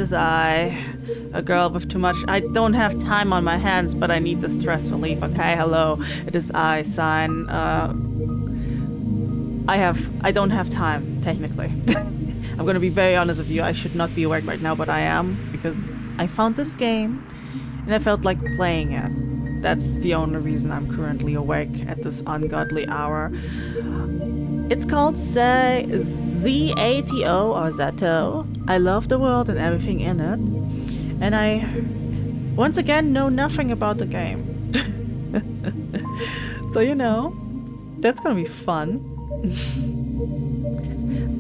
is I, a girl with too much. I don't have time on my hands, but I need the stress relief. Okay, hello. It is I, sign. I don't have time, technically. I'm gonna be very honest with you. I should not be awake right now, but I am, because I found this game and I felt like playing it. That's the only reason I'm currently awake at this ungodly hour. It's called Z.A.T.O or Z.A.T.O. I love the world and everything in it. And I, once again, know nothing about the game. So, you know, that's gonna be fun.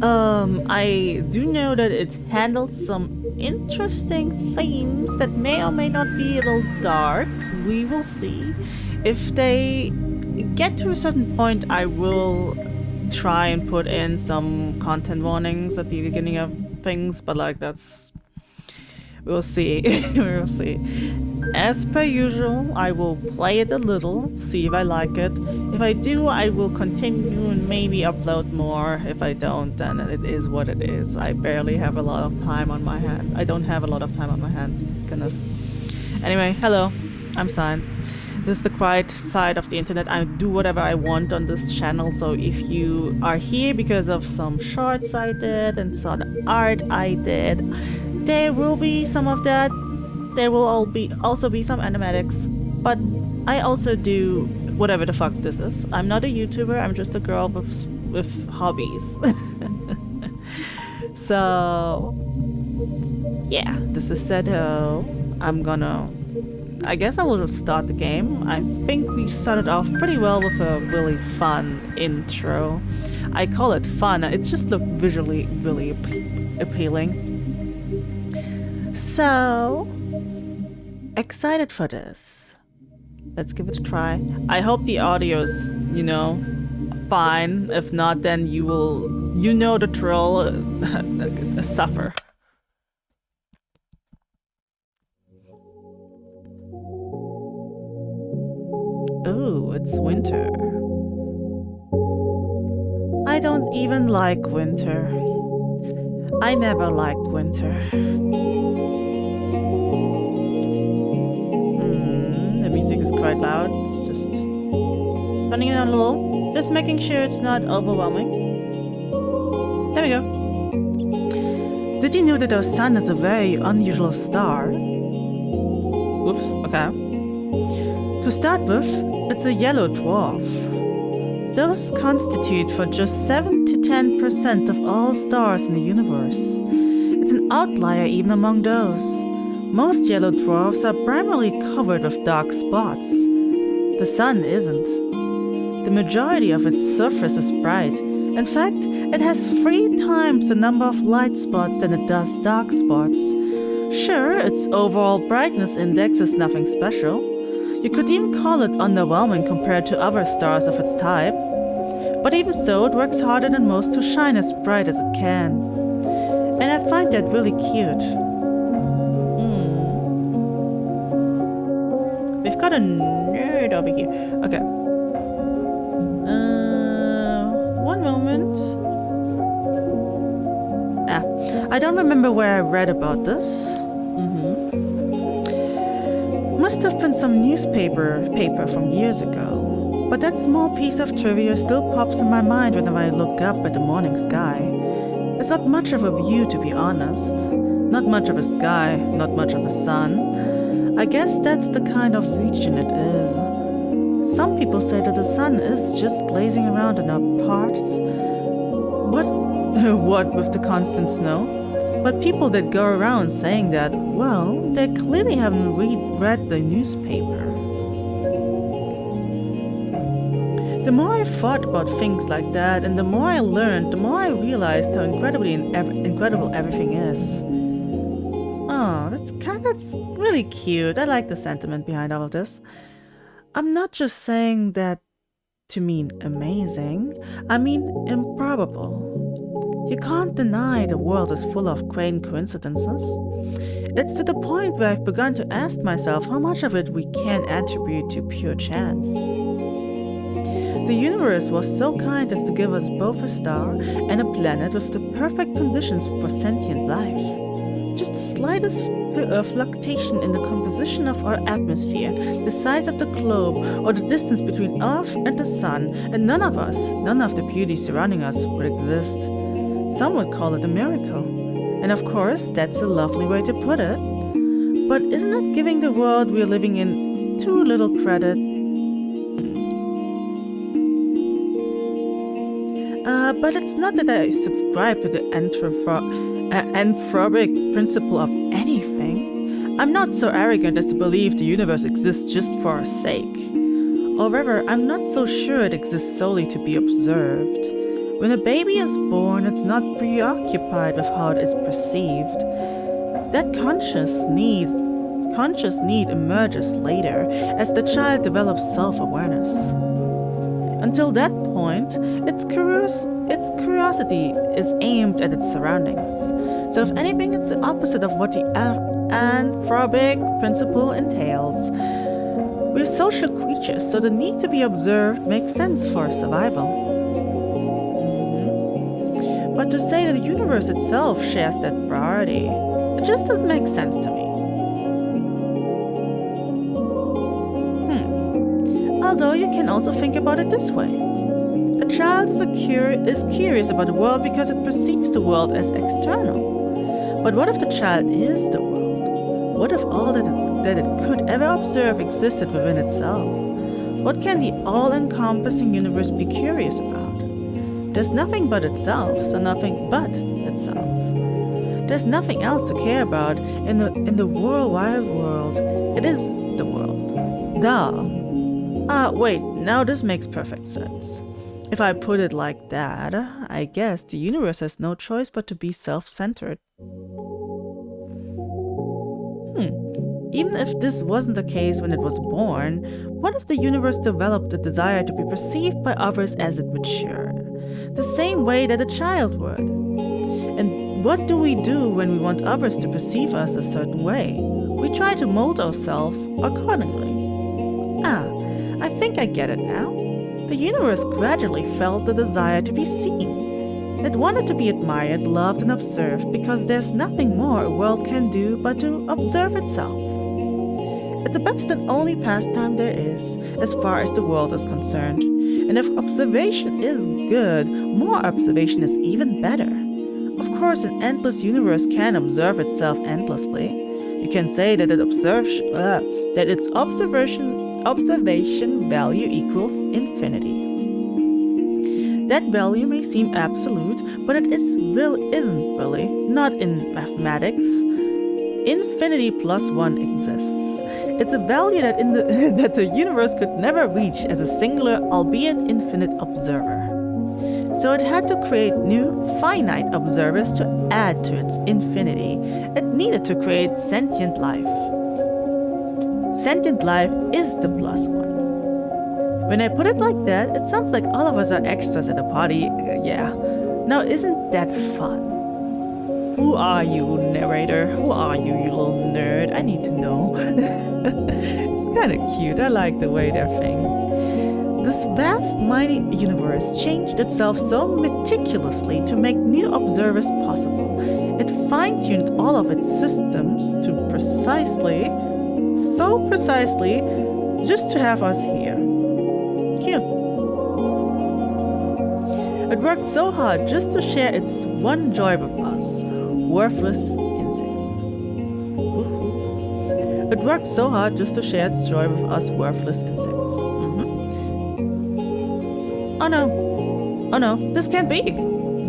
I do know that it handles some interesting themes that may or may not be a little dark. We will see. If they get to a certain point, I will try and put in some content warnings at the beginning of things, but like that's... we'll see. We'll see. As per usual, I will play it a little, see if I like it. If I do, I will continue and maybe upload more. If I don't, then it is what it is. I barely have a lot of time on my hand. I don't have a lot of time on my hand. Goodness. Anyway, hello. I'm Sign. This is the quiet side of the internet. I do whatever I want on this channel, so if you are here because of some shorts I did and saw the art I did, there will be some of that. There will also be some animatics, but I also do whatever the fuck this is. I'm not a YouTuber, I'm just a girl with hobbies. So, yeah, this is Z.A.T.O. I guess I will just start the game. I think we started off pretty well with a really fun intro. I call it fun, it just looked visually really appealing. So, excited for this. Let's give it a try. I hope the audio's, you know, fine. If not, then you know the drill, suffer. Oh, it's winter. I don't even like winter. I never liked winter. The music is quite loud. It's just turning it on low. Just making sure it's not overwhelming. There we go. Did you know that our sun is a very unusual star? Oops, okay. To start with, it's a yellow dwarf. Those constitute for just 7 to 10% of all stars in the universe. It's an outlier even among those. Most yellow dwarfs are primarily covered with dark spots. The sun isn't. The majority of its surface is bright. In fact, it has 3 times the number of light spots than it does dark spots. Sure, its overall brightness index is nothing special. You could even call it underwhelming compared to other stars of its type. But even so, it works harder than most to shine as bright as it can. And I find that really cute. We've got a nerd over here. Okay. One moment. I don't remember where I read about this. Must have been some newspaper from years ago. But that small piece of trivia still pops in my mind whenever I look up at the morning sky. It's not much of a view, to be honest. Not much of a sky, not much of a sun. I guess that's the kind of region it is. Some people say that the sun is just lazing around in our parts. What with the constant snow? But people that go around saying that, well, they clearly haven't read the newspaper. The more I thought about things like that, and the more I learned, the more I realized how incredible everything is. Oh, that's really cute. I like the sentiment behind all of this. I'm not just saying that to mean amazing. I mean improbable. You can't deny the world is full of great coincidences. It's to the point where I've begun to ask myself how much of it we can attribute to pure chance. The universe was so kind as to give us both a star and a planet with the perfect conditions for sentient life. Just the slightest fluctuation in the composition of our atmosphere, the size of the globe, or the distance between Earth and the Sun, and none of us, none of the beauty surrounding us would exist. Some would call it a miracle. And of course, that's a lovely way to put it. But isn't that giving the world we're living in too little credit? But it's not that I subscribe to the anthropic principle of anything. I'm not so arrogant as to believe the universe exists just for our sake. However, I'm not so sure it exists solely to be observed. When a baby is born, it's not preoccupied with how it is perceived. That conscious need emerges later as the child develops self-awareness. Until that point, its curiosity is aimed at its surroundings. So if anything, it's the opposite of what the anthropic principle entails. We're social creatures, so the need to be observed makes sense for survival. But to say that the universe itself shares that priority, it just doesn't make sense to me. Although you can also think about it this way. A child is curious about the world because it perceives the world as external. But what if the child is the world? What if all that it could ever observe existed within itself? What can the all-encompassing universe be curious about? There's nothing but itself, so nothing but itself. There's nothing else to care about in the wide world. It is the world. Duh. Wait, now this makes perfect sense. If I put it like that, I guess the universe has no choice but to be self-centered. Even if this wasn't the case when it was born, what if the universe developed a desire to be perceived by others as it matured? The same way that a child would. And what do we do when we want others to perceive us a certain way? We try to mold ourselves accordingly. I think I get it now. The universe gradually felt the desire to be seen. It wanted to be admired, loved, and observed because there's nothing more a world can do but to observe itself. It's the best and only pastime there is, as far as the world is concerned. And if observation is good, more observation is even better. Of course, an endless universe can observe itself endlessly. You can say that its observation value equals infinity. That value may seem absolute, but it isn't really, not in mathematics. Infinity plus one exists. It's a value that the universe could never reach as a singular, albeit infinite observer. So it had to create new, finite observers to add to its infinity. It needed to create sentient life. Sentient life is the plus one. When I put it like that, it sounds like all of us are extras at a party. Yeah. Now, isn't that fun? Who are you, narrator? Who are you little nerd? I need to know. It's kind of cute. I like the way they're thinking. This vast, mighty universe changed itself so meticulously to make new observers possible. It fine-tuned all of its systems to so precisely, just to have us here. Cute. It worked so hard just to share its one joy with us, worthless insects. It worked so hard just to share its joy with us, worthless insects. Oh no, this can't be.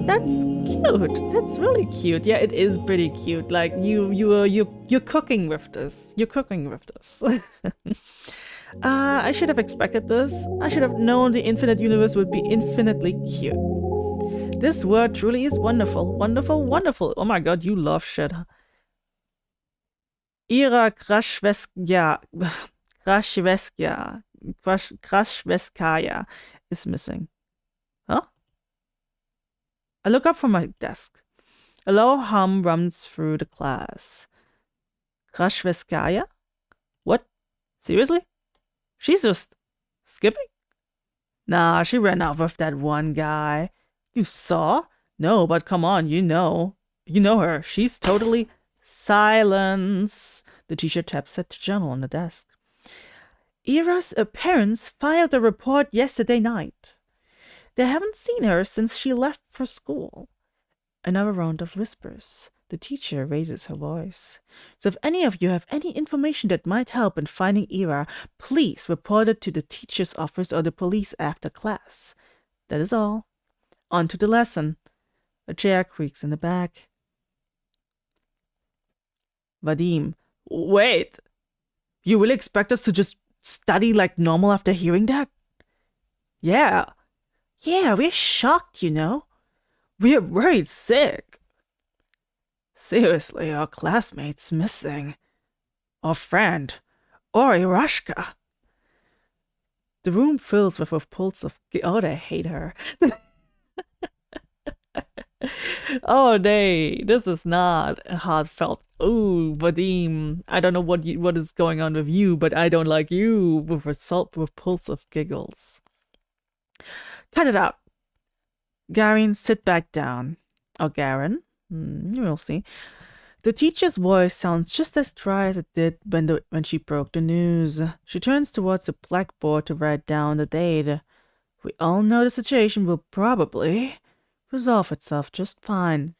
That's cute. That's really cute. Yeah, it is pretty cute. Like you're cooking with this. You're cooking with this. I should have expected this. I should have known the infinite universe would be infinitely cute. This word truly is wonderful. Wonderful, wonderful. Oh my god, you love shit. Krashveskaya is missing. Huh? I look up from my desk. A low hum runs through the class. Krashveskaya? What? Seriously? She's just skipping? Nah, she ran off with that one guy. You saw? No, but come on, you know. You know her. She's totally Silence! The teacher taps at the journal on the desk. Ira's parents filed a report yesterday night. They haven't seen her since she left for school. Another round of whispers. The teacher raises her voice. So if any of you have any information that might help in finding Ira, please report it to the teacher's office or the police after class. That is all. On to the lesson. A chair creaks in the back. Vadim. Wait! You will expect us to just study like normal after hearing that? Yeah. Yeah, we're shocked, you know. We're worried sick. Seriously, our classmate's missing. Our friend. Or Irashka. The room fills with a pulse of... Oh, they hate her. Oh, this is not heartfelt. Oh, Vadim, I don't know what is going on with you, but I don't like you. With pulse of giggles. Cut it out. Garin, sit back down. Or Garin. We'll see. The teacher's voice sounds just as dry as it did when she broke the news. She turns towards the blackboard to write down the date. We all know the situation will probably resolve itself just fine.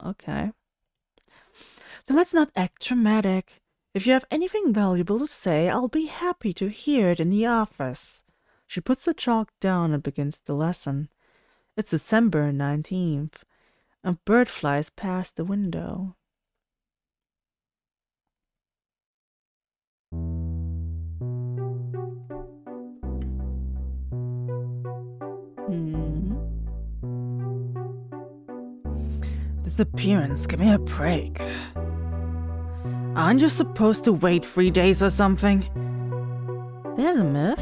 Okay. Then let's not act dramatic. If you have anything valuable to say, I'll be happy to hear it in the office. She puts the chalk down and begins the lesson. It's December 19th. A bird flies past the window. Disappearance, give me a break. Aren't you supposed to wait 3 days or something? There's a myth.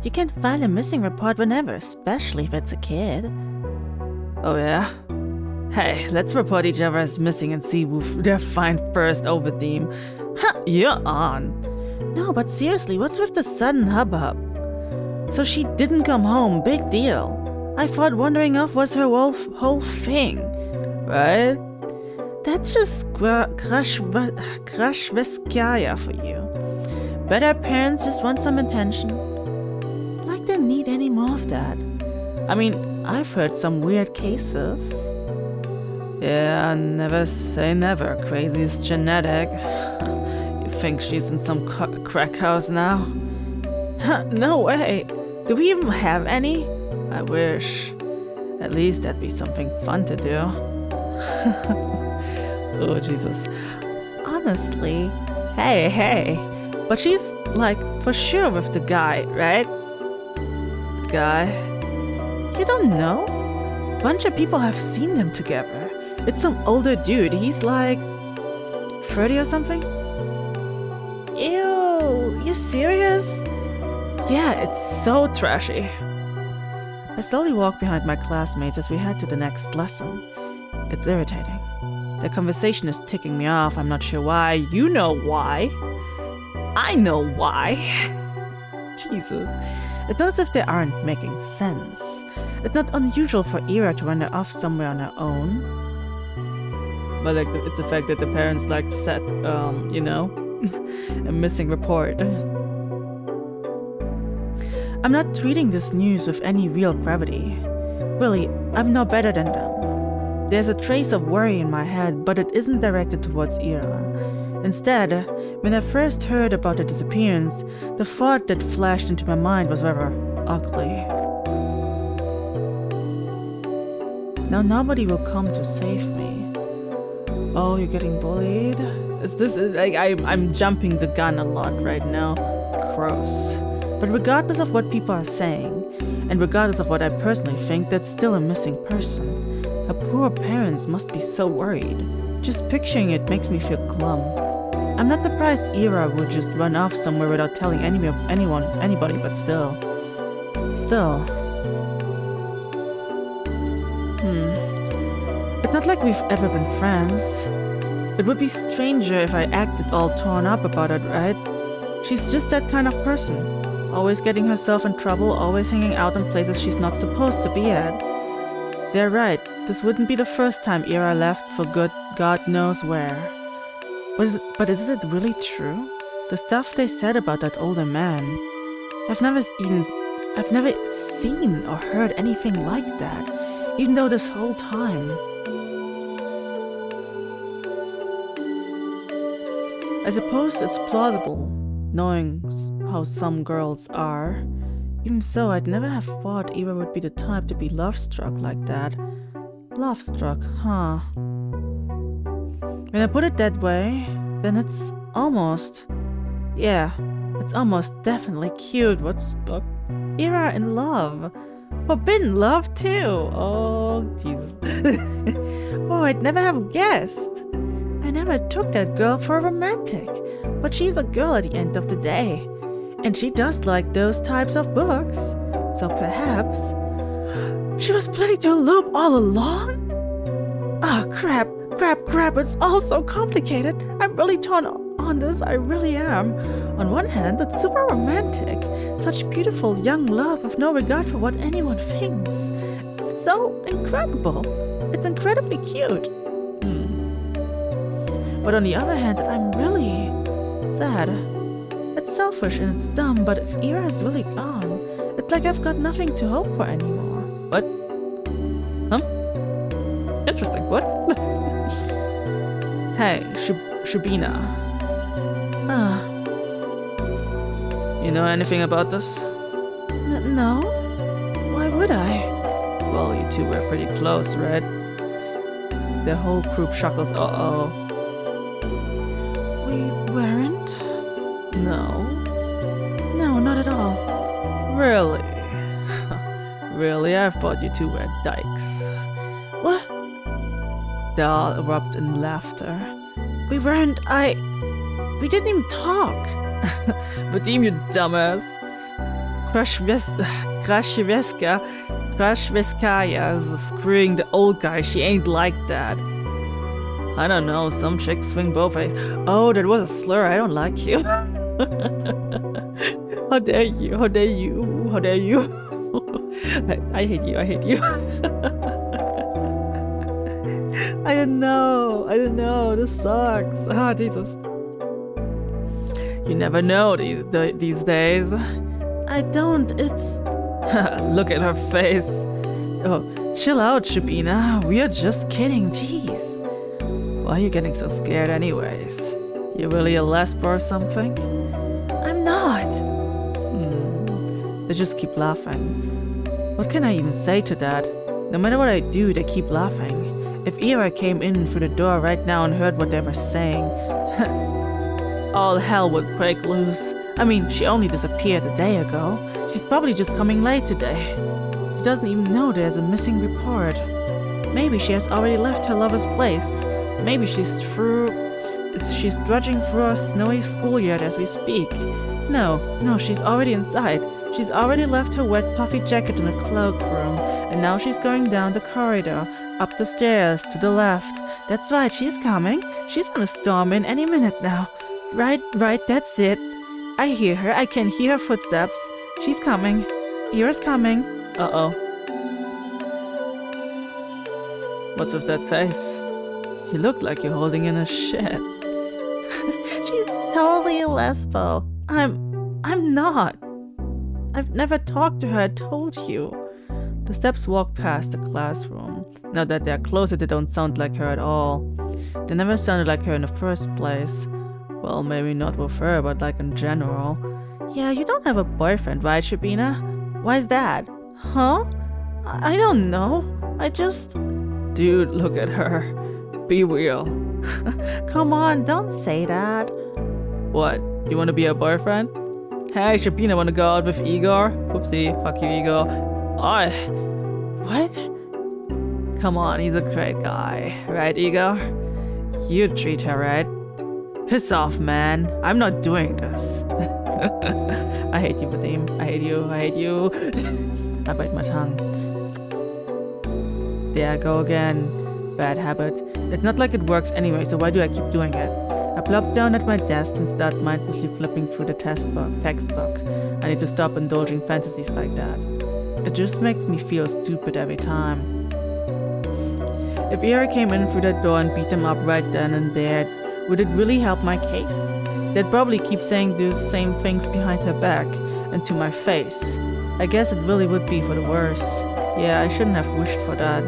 You can file a missing report whenever, especially if it's a kid. Oh yeah? Hey, let's report each other as missing and see who they're fined first, Vadim. Ha, you're on. No, but seriously, what's with the sudden hubbub? So she didn't come home, big deal. I thought wandering off was her whole thing, right? That's just Krashveskaya for you. Bet her parents just want some attention. Like they need any more of that. I mean, I've heard some weird cases. Yeah, never say never. Crazy is genetic. You think she's in some crack house now? No way. Do we even have any? I wish. At least that'd be something fun to do. Oh, Jesus. Honestly, hey. But she's, like, for sure with the guy, right? The guy? You don't know? Bunch of people have seen them together. It's some older dude. He's like 30 or something? Ew, you serious? Yeah, it's so trashy. I slowly walk behind my classmates as we head to the next lesson. It's irritating. The conversation is ticking me off. I'm not sure why. You know why. I know why. Jesus. It's not as if they aren't making sense. It's not unusual for Ira to wander off somewhere on her own. But like, it's the fact that the parents like set, a missing report. I'm not treating this news with any real gravity. Really, I'm no better than them. There's a trace of worry in my head, but it isn't directed towards Ira. Instead, when I first heard about the disappearance, the thought that flashed into my mind was rather ugly. Now nobody will come to save me. Oh, you're getting bullied? I'm jumping the gun a lot right now. Gross. But regardless of what people are saying, and regardless of what I personally think, that's still a missing person. Her poor parents must be so worried. Just picturing it makes me feel glum. I'm not surprised Ira would just run off somewhere without telling anybody, but still. It's not like we've ever been friends. It would be stranger if I acted all torn up about it, right? She's just that kind of person. Always getting herself in trouble, always hanging out in places she's not supposed to be at. They're right, this wouldn't be the first time Ira left for good God knows where. But is it really true? The stuff they said about that older man. I've never seen or heard anything like that, even though this whole time. I suppose it's plausible, knowing how some girls are. Even so, I'd never have thought Eva would be the type to be love-struck like that. Love-struck, huh? When I put it that way, then it's almost... yeah, it's almost definitely cute. What's... Ira in love. Forbidden love, too. Oh, Jesus. Oh, I'd never have guessed. I never took that girl for a romantic. But she's a girl at the end of the day. And she does like those types of books. So perhaps... she was planning to elope all along? Ah, crap, it's all so complicated. I'm really torn on this, I really am. On one hand, it's super romantic. Such beautiful young love with no regard for what anyone thinks. It's so incredible. It's incredibly cute. But on the other hand, I'm really sad. It's selfish and it's dumb, but if Ira is really gone, it's like I've got nothing to hope for anymore. What? Interesting, what? Hey, Shubina. You know anything about this? No? Why would I? Well, you two were pretty close, right? The whole group chuckles, uh-oh. We weren't? No. No, not at all. Really? Really? I thought you two were dykes. What? They all erupt in laughter. We weren't, we didn't even talk. Vadim, you dumbass. Krashveskaya is screwing the old guy. She ain't like that. I don't know, some chicks swing both ways. Oh, that was a slur. I don't like you. How dare you? How dare you? How dare you? I hate you. I hate you. I don't know. This sucks. Ah, Jesus. You never know these days. I don't. It's... Look at her face. Oh, chill out, Shubina. We are just kidding. Jeez. Why are you getting so scared anyways? You really a lesb or something? I'm not. They just keep laughing. What can I even say to that? No matter what I do, they keep laughing. If Ira came in through the door right now and heard what they were saying, all hell would break loose. I mean, she only disappeared a day ago. She's probably just coming late today. She doesn't even know there's a missing report. Maybe she has already left her lover's place. Maybe she's drudging through our snowy schoolyard as we speak. No, she's already inside. She's already left her wet puffy jacket in the cloakroom, and now she's going down the corridor, up the stairs, to the left. That's right, she's coming. She's gonna storm in any minute now. Right, that's it. I hear her. I can hear her footsteps. She's coming. Ira's coming. Uh-oh. What's with that face? You look like you're holding in a shit. She's totally a lesbo. I'm not. I've never talked to her, I told you. The steps walk past the classroom. Now that they're closer, they don't sound like her at all. They never sounded like her in the first place. Well, maybe not with her, but like in general. Yeah, you don't have a boyfriend, right, Shubina? Why's that? Huh? I don't know. I just... Dude, look at her. Be real. Come on, don't say that. What? You want to be a boyfriend? Hey, Shubina, want to go out with Igor? Oopsie, fuck you, Igor. Oh, what? Come on, he's a great guy. Right, Igor? You treat her right. Piss off, man. I'm not doing this. I hate you, Vadim. I hate you. I bite my tongue. There I go again. Bad habit. It's not like it works anyway, so why do I keep doing it? I plop down at my desk and start mindlessly flipping through the textbook. I need to stop indulging fantasies like that. It just makes me feel stupid every time. If Ira came in through that door and beat him up right then and there, would it really help my case? They'd probably keep saying those same things behind her back and to my face. I guess it really would be for the worse. Yeah, I shouldn't have wished for that.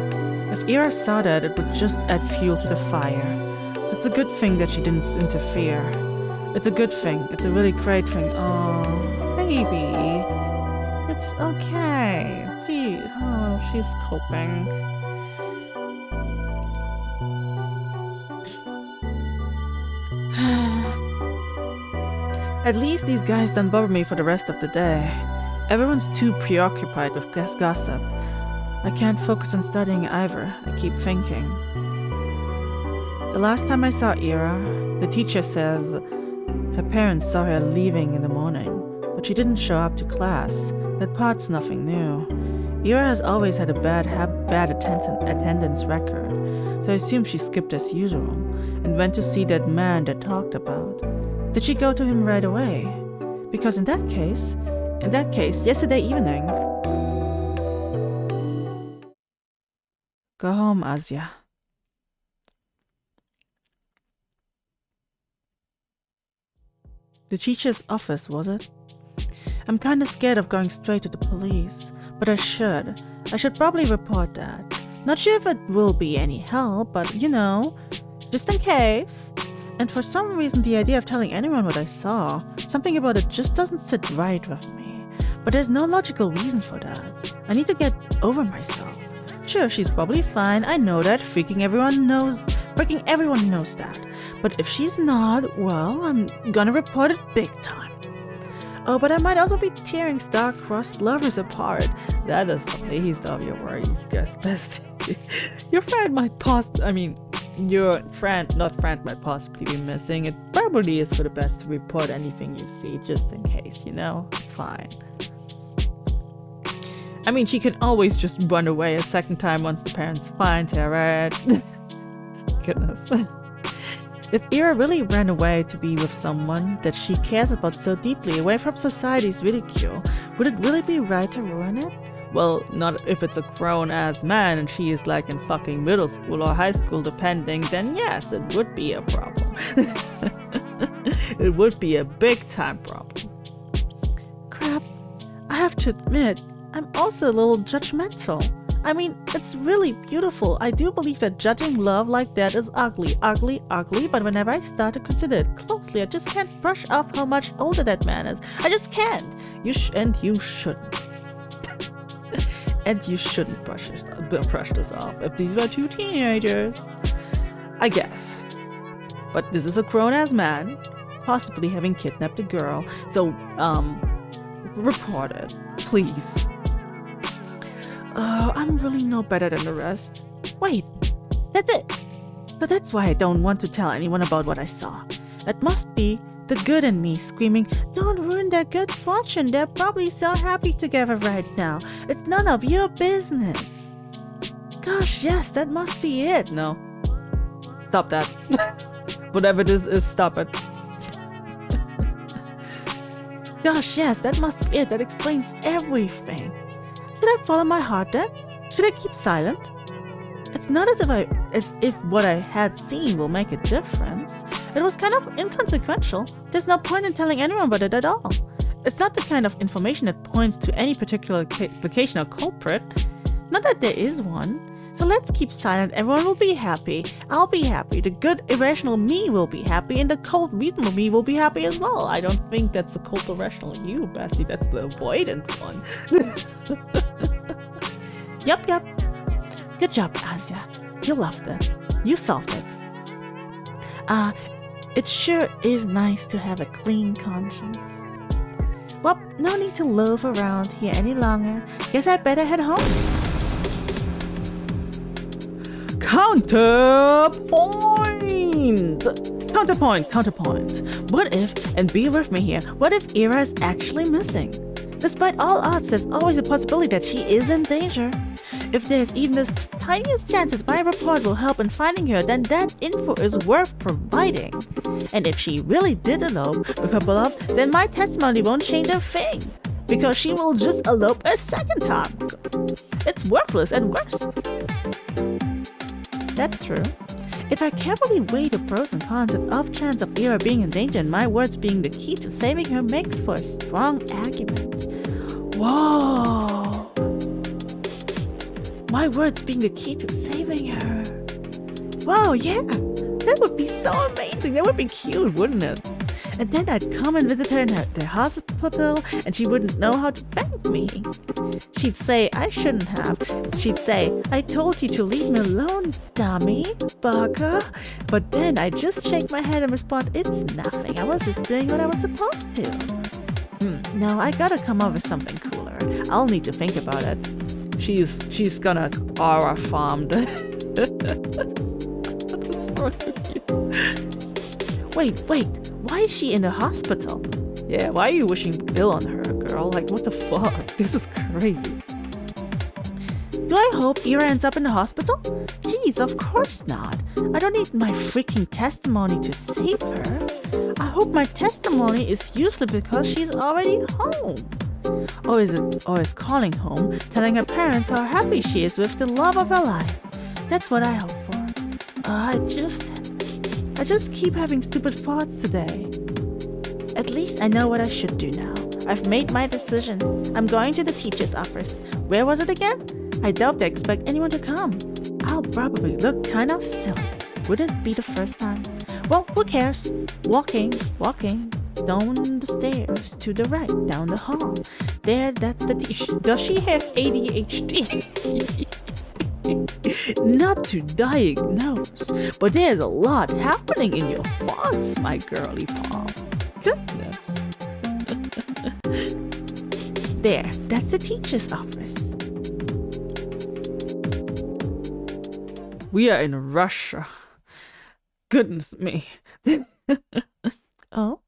If Ira saw that, it would just add fuel to the fire. So it's a good thing that she didn't interfere. It's a good thing. It's a really great thing. Oh, baby. It's okay. Please. Oh, she's coping. At least these guys don't bother me for the rest of the day. Everyone's too preoccupied with gossip. I can't focus on studying either. I keep thinking. The last time I saw Ira, the teacher says her parents saw her leaving in the morning, but she didn't show up to class. That part's nothing new. Ira has always had a bad attendance record, so I assume she skipped as usual and went to see that man they talked about. Did she go to him right away? Because in that case, yesterday evening. Go home, Asya. The teacher's office, was it? I'm kinda scared of going straight to the police, but I should. I should probably report that. Not sure if it will be any help, but you know, just in case. And for some reason, the idea of telling anyone what I saw, something about it just doesn't sit right with me. But there's no logical reason for that. I need to get over myself. Sure, she's probably fine, I know that, freaking everyone knows that. But if she's not, well, I'm gonna report it big time. Oh, but I might also be tearing star-crossed lovers apart. That is the least of your worries, guess bestie. Your friend might possibly be missing. It probably is for the best to report anything you see, just in case, you know? It's fine. I mean, she can always just run away a second time once the parents find her, right? Goodness. If Ira really ran away to be with someone that she cares about so deeply, away from society's ridicule, would it really be right to ruin it? Well, not if it's a grown-ass man and she is like in fucking middle school or high school depending, then yes, it would be a problem. It would be a big-time problem. Crap, I have to admit, I'm also a little judgmental. I mean, it's really beautiful. I do believe that judging love like that is ugly, but whenever I start to consider it closely, I just can't brush off how much older that man is. I just can't. You shouldn't. And you shouldn't brush this off if these were two teenagers. I guess. But this is a grown-ass man, possibly having kidnapped a girl. So, report it, please. I'm really no better than the rest. Wait, that's it. So that's why I don't want to tell anyone about what I saw. It must be the good in me screaming, don't ruin their good fortune. They're probably so happy together right now. It's none of your business. Gosh, yes, that must be it. No. Stop that. Whatever this is, stop it. Gosh, yes, that must be it. That explains everything. Should I follow my heart then? Should I keep silent? It's not as if what I had seen will make a difference. It was kind of inconsequential. There's no point in telling anyone about it at all. It's not the kind of information that points to any particular location or culprit. Not that there is one. So let's keep silent. Everyone will be happy. I'll be happy. The good, irrational me will be happy. And the cold, reasonable me will be happy as well. I don't think that's the cold, irrational you, Bessie. That's the avoidant one. Yup. Good job, Asya. You loved it. You solved it. It sure is nice to have a clean conscience. Well, no need to loaf around here any longer. Guess I better head home. Counterpoint. What if, and be with me here, what if Ira is actually missing? Despite all odds, there's always a possibility that she is in danger. If there's even the tiniest chance that my report will help in finding her, then that info is worth providing. And if she really did elope with her beloved, then my testimony won't change a thing, because she will just elope a second time. It's worthless at worst. That's true. If I carefully weigh the pros and cons, the off chance of Ira being in danger and my words being the key to saving her makes for a strong argument. Whoa! My words being the key to saving her. Whoa, yeah! That would be so amazing! That would be cute, wouldn't it? And then I'd come and visit her in the hospital and she wouldn't know how to thank me. She'd say I shouldn't have. She'd say, I told you to leave me alone, dummy, bugger. But then I'd just shake my head and respond, it's nothing. I was just doing what I was supposed to. No, I gotta come up with something cooler. I'll need to think about it. She's gonna aura farmed. That's so cute. Wait. Why is she in the hospital? Yeah, why are you wishing ill on her, girl? Like, what the fuck? This is crazy. Do I hope Ira ends up in the hospital? Jeez, of course not. I don't need my freaking testimony to save her. I hope my testimony is useless because she's already home. Or is calling home, telling her parents how happy she is with the love of her life. That's what I hope for. I just keep having stupid thoughts today. At least I know what I should do now. I've made my decision. I'm going to the teacher's office. Where was it again? I doubt they expect anyone to come. I'll probably look kind of silly. Wouldn't it be the first time? Well, who cares? Walking. Down the stairs, to the right, down the hall. There, that's the teacher. Does she have ADHD? Not to diagnose, but there's a lot happening in your thoughts, my girly paw. Goodness. There, that's the teacher's office. We are in Russia. Goodness me. Oh?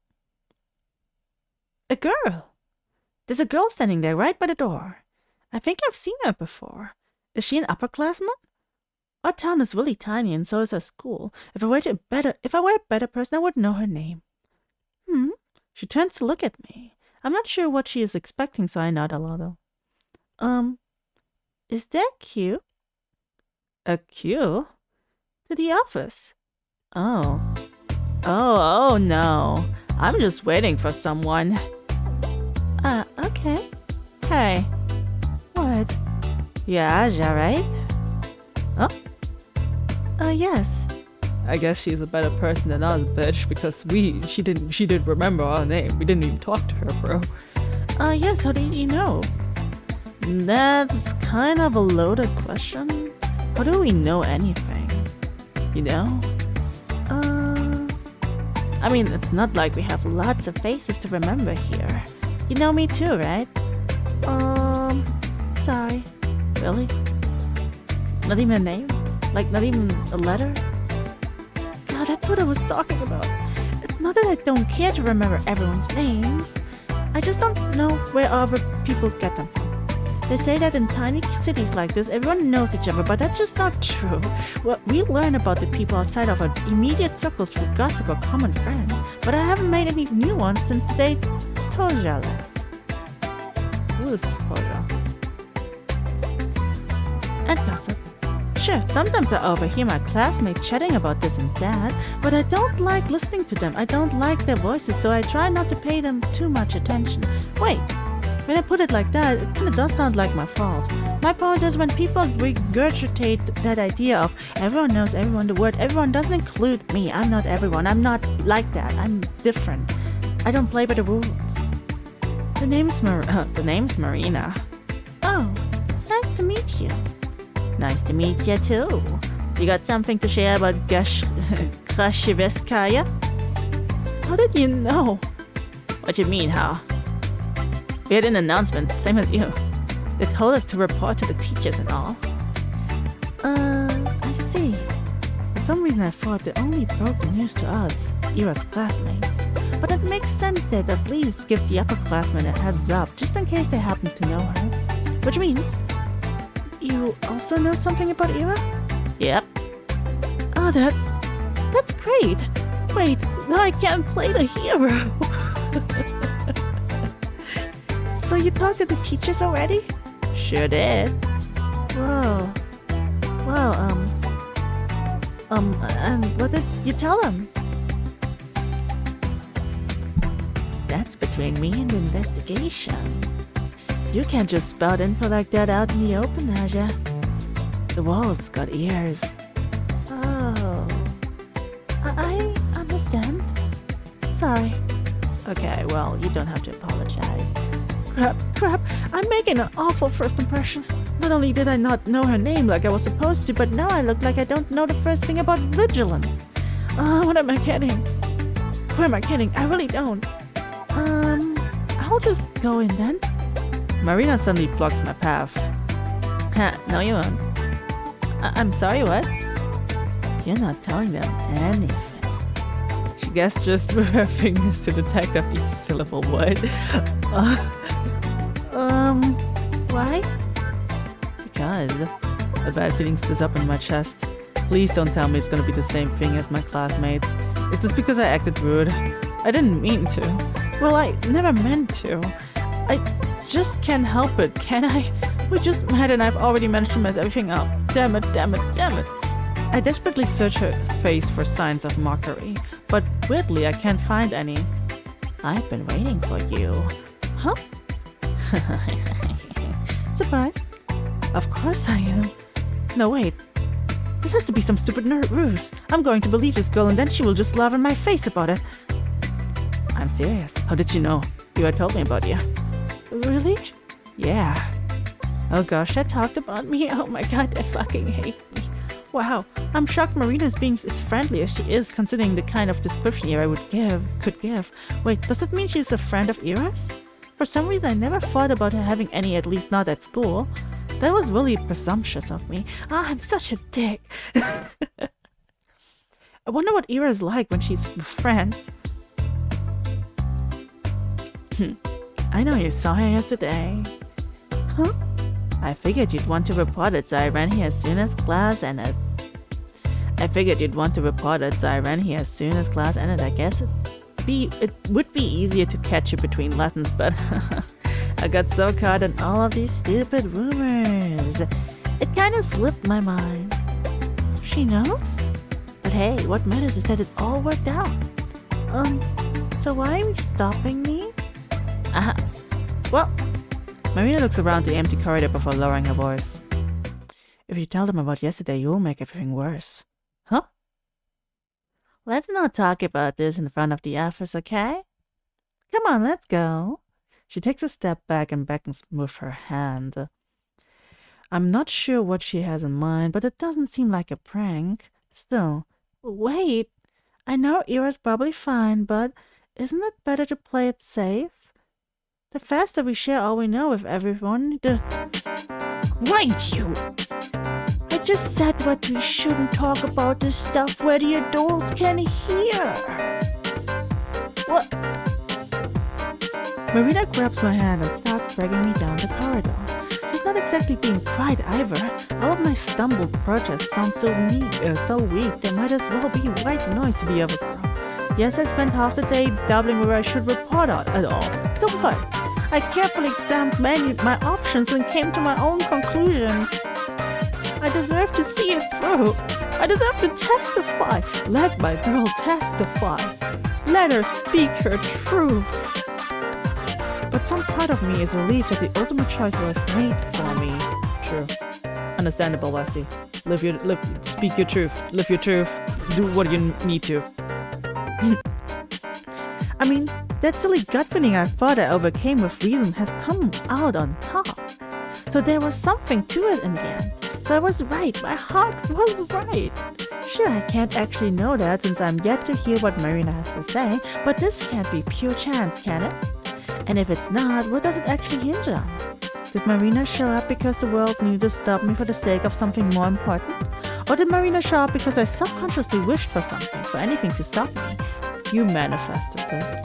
A girl. There's a girl standing there right by the door. I think I've seen her before. Is she an upperclassman? Our town is really tiny and so is our school. If I were a better person, I would know her name. She turns to look at me. I'm not sure what she is expecting, so I nod a little. Is there a queue? A queue? To the office. Oh no. I'm just waiting for someone. Okay. Hey. What? Yeah, is that right? Oh? Yes. I guess she's a better person than us, bitch, because she didn't remember our name. We didn't even talk to her, bro. Yes, how did you know? That's kind of a loaded question. How do we know anything? You know? I mean, it's not like we have lots of faces to remember here. You know me too, right? Sorry. Really? Not even a name? Like, not even a letter? God, that's what I was talking about. It's not that I don't care to remember everyone's names. I just don't know where other people get them from. They say that in tiny cities like this, everyone knows each other, but that's just not true. Well, we learn about the people outside of our immediate circles through gossip or common friends, but I haven't made any new ones since the day Toja left. Who is Toja? And gossip. Sure, sometimes I overhear my classmates chatting about this and that, but I don't like listening to them. I don't like their voices, so I try not to pay them too much attention. Wait. When I put it like that, it kind of does sound like my fault. My point is when people regurgitate that idea of everyone knows everyone, the word everyone doesn't include me. I'm not everyone. I'm not like that. I'm different. I don't play by the rules. The name's Marina. Oh, nice to meet you. Nice to meet you too. You got something to share about Krashevskaya? How did you know? What you mean, how? We had an announcement, same as you. They told us to report to the teachers and all. I see. For some reason I thought they only broke the news to us, Ira's classmates. But it makes sense that at least give the upperclassmen a heads up, just in case they happen to know her. Which means, you also know something about Ira? Yep. Oh, that's great. Wait, now I can't play the hero. So you talked to the teachers already? Sure did. Whoa. Well, And what did you tell them? That's between me and the investigation. You can't just spout info like that out in the open, Naja. The world's got ears. Oh. I understand. Sorry. Okay, well, you don't have to apologize. Crap. I'm making an awful first impression. Not only did I not know her name like I was supposed to, but now I look like I don't know the first thing about vigilance. What am I kidding? Who am I kidding? I really don't. I'll just go in then. Marina suddenly blocks my path. No you won't. I'm sorry, what? You're not telling them anything. She gestures with her fingers to detect of each syllable word. Why? Because a bad feeling stood up in my chest. Please don't tell me it's gonna be the same thing as my classmates. Is this because I acted rude? I didn't mean to. Well, I never meant to. I just can't help it, can I? We just met and I've already managed to mess everything up. Damn it. I desperately search her face for signs of mockery, but weirdly I can't find any. I've been waiting for you. Huh? Surprise? Of course I am. No, wait. This has to be some stupid ruse. I'm going to believe this girl and then she will just laugh in my face about it. I'm serious. How did you know? You had told me about you. Really? Yeah. Oh gosh, they talked about me. Oh my god, they fucking hate me. Wow, I'm shocked Marina's being as friendly as she is, considering the kind of description Ira could give. Wait, does that mean she's a friend of Ira's? For some reason I never thought about her having any, at least not at school. That was really presumptuous of me. I'm such a dick. I wonder what Ira's like when she's with friends. I know you saw her yesterday. Huh? I figured you'd want to report it, so I ran here as soon as class ended. I guess it would be easier to catch you between lessons, but I got so caught in all of these stupid rumors. It kinda slipped my mind. She knows? But hey, what matters is that it all worked out. So why are you stopping me? Well, Marina looks around the empty corridor before lowering her voice. If you tell them about yesterday, you'll make everything worse. Huh? Let's not talk about this in front of the office, okay? Come on, let's go. She takes a step back and beckons with her hand. I'm not sure what she has in mind, but it doesn't seem like a prank. Still, wait. I know Ira's probably fine, but isn't it better to play it safe? The faster we share all we know with everyone, the... Right, you! I just said what we shouldn't talk about this stuff where the adults can hear. What? Marina grabs my hand and starts dragging me down the corridor. She's not exactly being quiet either. All of my stumbled protests sound so weak, they might as well be white noise to the other girl. Yes, I spent half the day doubling whether I should report out at all. So what? I carefully examined my options and came to my own conclusions. I deserve to see it through. I deserve to testify. Let my girl testify. Let her speak her truth. But some part of me is relieved that the ultimate choice was made for me. True. Understandable, Westy. Speak your truth. Live your truth. Do what you need to. I mean, that silly gut feeling I thought I overcame with reason has come out on top. So there was something to it in the end. So I was right. My heart was right. Sure, I can't actually know that since I'm yet to hear what Marina has to say, but this can't be pure chance, can it? And if it's not, what does it actually hinge on? Did Marina show up because the world knew to stop me for the sake of something more important? Or did Marina show up because I subconsciously wished for something, for anything to stop me? You manifested this.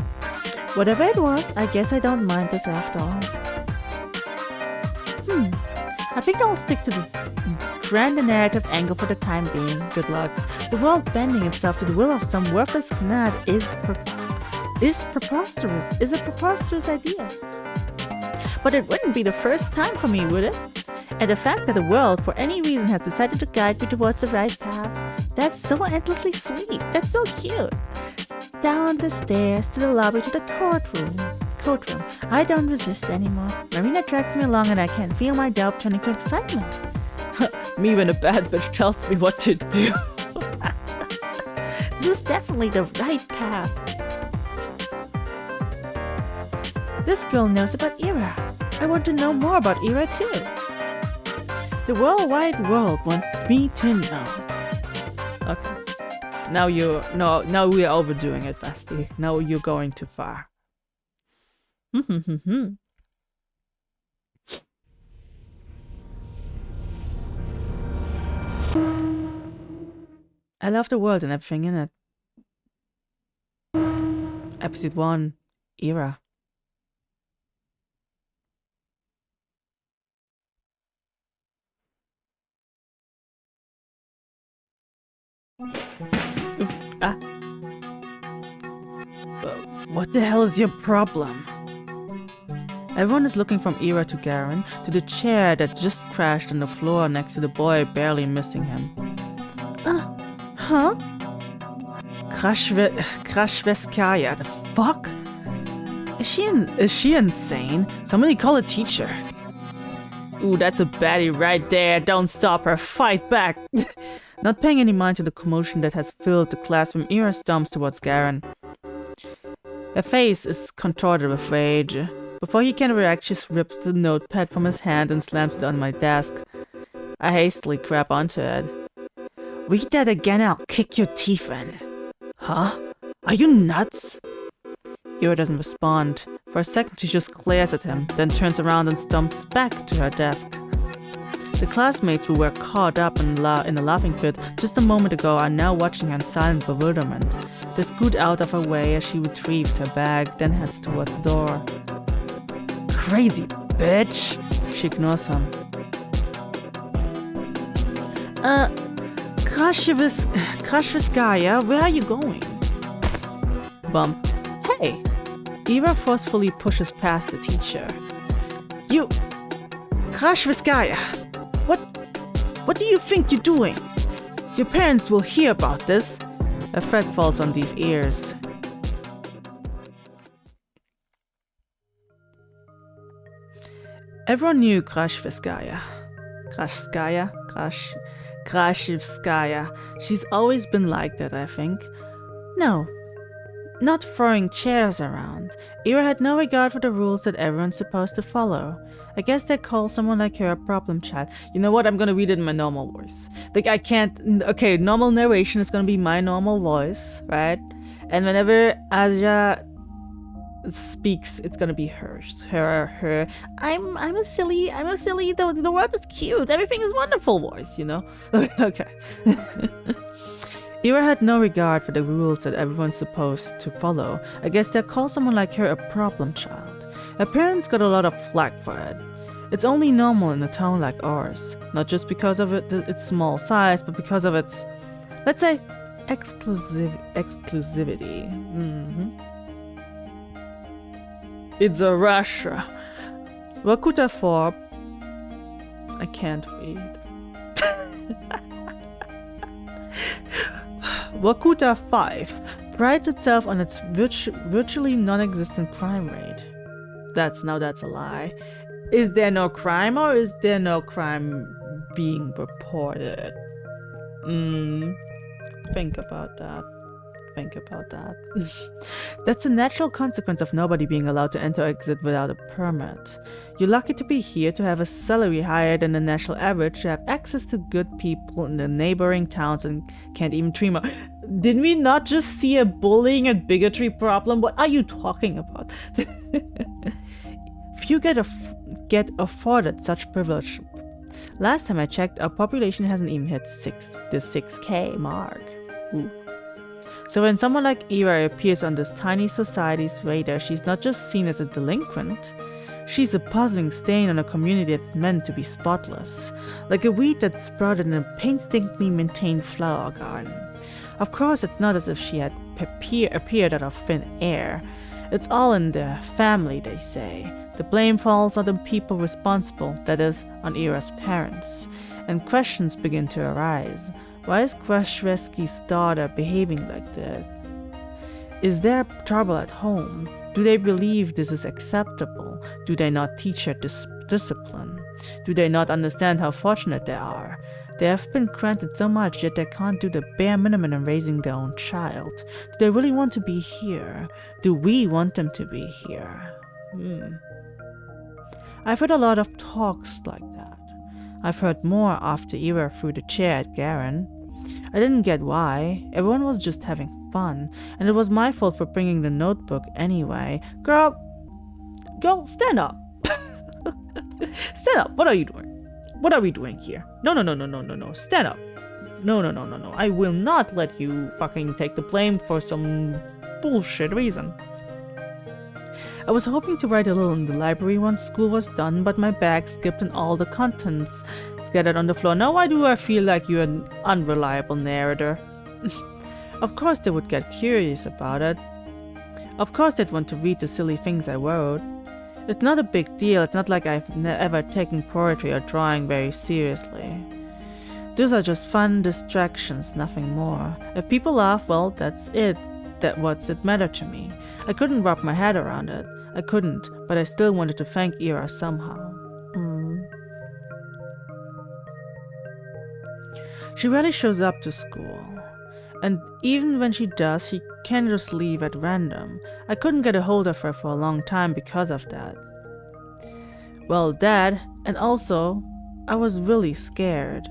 Whatever it was, I guess I don't mind this after all. I think I'll stick to the grand narrative angle for the time being. Good luck. The world bending itself to the will of some worthless gnat is a preposterous idea. But it wouldn't be the first time for me, would it? And the fact that the world, for any reason, has decided to guide me towards the right path, That's so endlessly sweet. That's so cute. Down the stairs to the lobby to the courtroom. I don't resist anymore. Marina drags me along and I can feel my doubt turning to excitement. Me when a bad bitch tells me what to do. This is definitely the right path. This girl knows about Ira. I want to know more about Ira too. The worldwide world wants me to know. Okay. Now we're overdoing it, bestie. Now you're going too far. I love the world and everything in it. Episode 1, Ira. What the hell is your problem? Everyone is looking from Ira to Garen to the chair that just crashed on the floor next to the boy, barely missing him. Huh? Krashveskaya, the fuck? Is she insane? Somebody call a teacher. Ooh, that's a baddie right there. Don't stop her. Fight back. Not paying any mind to the commotion that has filled the classroom, Ira stomps towards Garen. Her face is contorted with rage. Before he can react, she rips the notepad from his hand and slams it on my desk. I hastily grab onto it. Read that again, I'll kick your teeth in. Huh? Are you nuts? Ira doesn't respond. For a second, she just glares at him, then turns around and stomps back to her desk. The classmates who were caught up in a laughing fit just a moment ago are now watching her in silent bewilderment. They scoot out of her way as she retrieves her bag, then heads towards the door. Crazy bitch! She ignores him. Krashveskaya, where are you going? Bump. Hey! Ira forcefully pushes past the teacher. You... Krashveskaya! What do you think you're doing? Your parents will hear about this. A threat falls on deaf ears. Everyone knew Krashveskaya. Krashveskaya. She's always been like that, I think. No, not throwing chairs around. Ira had no regard for the rules that everyone's supposed to follow. I guess they call someone like her a problem child. You know what? I'm gonna read it in my normal voice. Like, I can't... Okay, normal narration is gonna be my normal voice, right? And whenever Aja speaks, it's gonna be hers. Her. I'm a silly, the world is cute, everything is wonderful voice, you know? Okay. Ira had no regard for the rules that everyone's supposed to follow. I guess they call someone like her a problem child. Her parents got a lot of flack for it. It's only normal in a town like ours. Not just because of its small size, but because of its, let's say, exclusivity. It's a Russia. Wakuta 4. I can't read. Wakuta 5 prides itself on its virtually non-existent crime rate. That's a lie. Is there no crime or is there no crime being reported? Think about that. That's a natural consequence of nobody being allowed to enter or exit without a permit. You're lucky to be here, to have a salary higher than the national average, to have access to good people in the neighboring towns and can't even dream of... Did we not just see a bullying and bigotry problem? What are you talking about? Few get afforded such privilege. Last time I checked, our population hasn't even hit the 6K mark. Ooh. So when someone like Ira appears on this tiny society's radar, she's not just seen as a delinquent, she's a puzzling stain on a community that's meant to be spotless, like a weed that's sprouted in a painstakingly maintained flower garden. Of course, it's not as if she had appeared out of thin air. It's all in the family, they say. The blame falls on the people responsible, that is, on Ira's parents. And questions begin to arise. Why is Krashreski's daughter behaving like that? Is there trouble at home? Do they believe this is acceptable? Do they not teach her discipline? Do they not understand how fortunate they are? They have been granted so much, yet they can't do the bare minimum in raising their own child. Do they really want to be here? Do we want them to be here? I've heard a lot of talks like that. I've heard more after Ira threw the chair at Garen. I didn't get why. Everyone was just having fun, and it was my fault for bringing the notebook anyway. Girl, stand up. Stand up. What are you doing? What are we doing here? No. Stand up. No. I will not let you fucking take the blame for some bullshit reason. I was hoping to write a little in the library once school was done, but my bag skipped and all the contents scattered on the floor. Now why do I feel like you're an unreliable narrator? Of course they would get curious about it. Of course they'd want to read the silly things I wrote. It's not a big deal. It's not like I've ever taken poetry or drawing very seriously. Those are just fun distractions, nothing more. If people laugh, well, that's it. What's it matter to me? I couldn't wrap my head around it. I couldn't, but I still wanted to thank Ira somehow. She rarely shows up to school. And even when she does, she can't just leave at random. I couldn't get a hold of her for a long time because of that. Well, that, and also, I was really scared.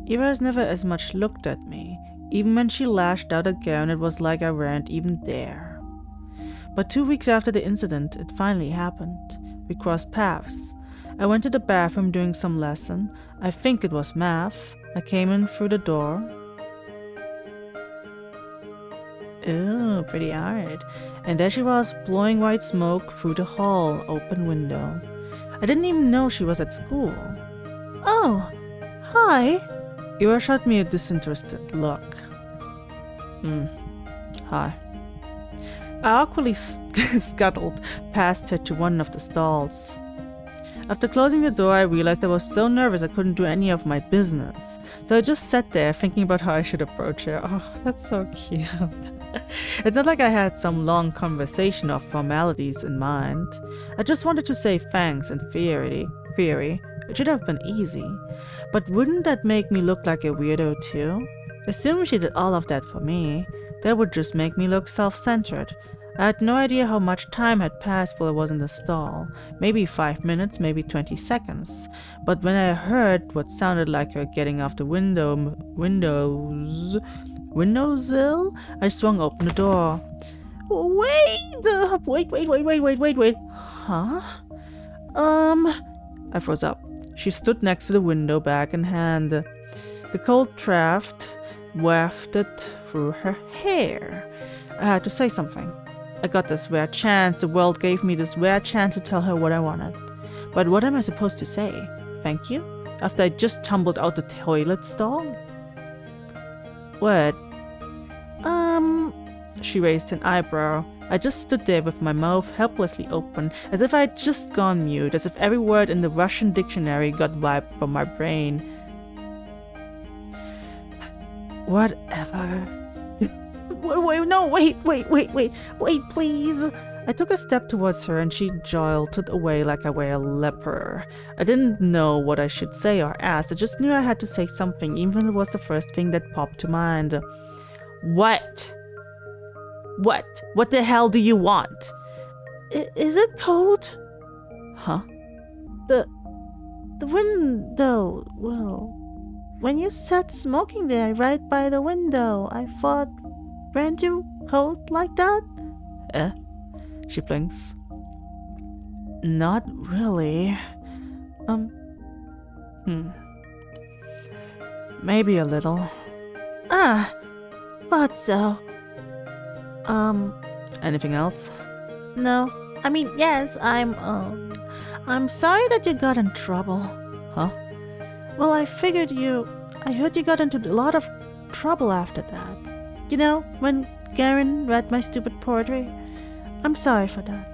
Ira has never as much looked at me. Even when she lashed out at Garen, it was like I weren't even there. But 2 weeks after the incident, it finally happened. We crossed paths. I went to the bathroom doing some lesson. I think it was math. I came in through the door. Ooh, pretty hard. And there she was, blowing white smoke through the hall, open window. I didn't even know she was at school. Oh, hi. Ira shot me a disinterested look. Hi. I awkwardly scuttled past her to one of the stalls. After closing the door, I realized I was so nervous I couldn't do any of my business. So I just sat there thinking about how I should approach her. Oh, that's so cute. It's not like I had some long conversation or formalities in mind. I just wanted to say thanks in theory. It should have been easy. But wouldn't that make me look like a weirdo too? Assuming she did all of that for me, that would just make me look self-centered. I had no idea how much time had passed while I was in the stall. Maybe 5 minutes, maybe 20 seconds. But when I heard what sounded like her getting off the windowsill, I swung open the door. Wait. Huh? I froze up. She stood next to the window, bag in hand. The cold draft wafted through her hair. I had to say something. I got this rare chance. The world gave me this rare chance to tell her what I wanted. But what am I supposed to say? Thank you? After I just tumbled out the toilet stall? What? She raised an eyebrow. I just stood there with my mouth helplessly open, as if I had just gone mute, as if every word in the Russian dictionary got wiped from my brain. Whatever. Wait, please. I took a step towards her and she jolted away like I were a leper. I didn't know what I should say or ask. I just knew I had to say something, even if it was the first thing that popped to mind. What? What the hell do you want? Is it cold? Huh? The window. Well, when you sat smoking there right by the window, I thought, weren't you cold like that? She blinks. Not really. Maybe a little. Thought so. Anything else? No. I mean, yes, I'm sorry that you got in trouble. Huh? Well, I heard you got into a lot of trouble after that. You know, when Garen read my stupid poetry. I'm sorry for that.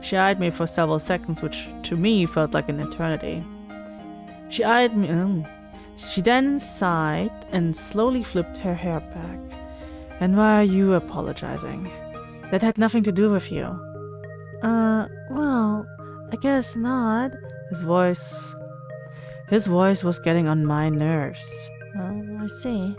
She eyed me for several seconds, which to me felt like an eternity. She then sighed and slowly flipped her hair back. And why are you apologizing? That had nothing to do with you. Well, I guess not. His voice was getting on my nerves. I see.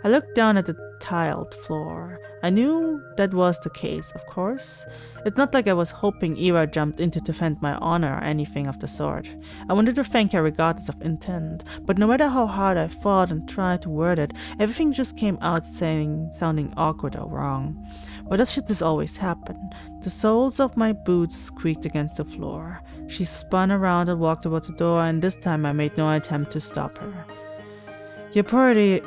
I looked down at the tiled floor. I knew that was the case, of course. It's not like I was hoping Ira jumped in to defend my honor or anything of the sort. I wanted to thank her regardless of intent, but no matter how hard I fought and tried to word it, everything just came out sounding awkward or wrong. Why does this always happen? The soles of my boots squeaked against the floor. She spun around and walked towards the door, and this time I made no attempt to stop her. Your poetry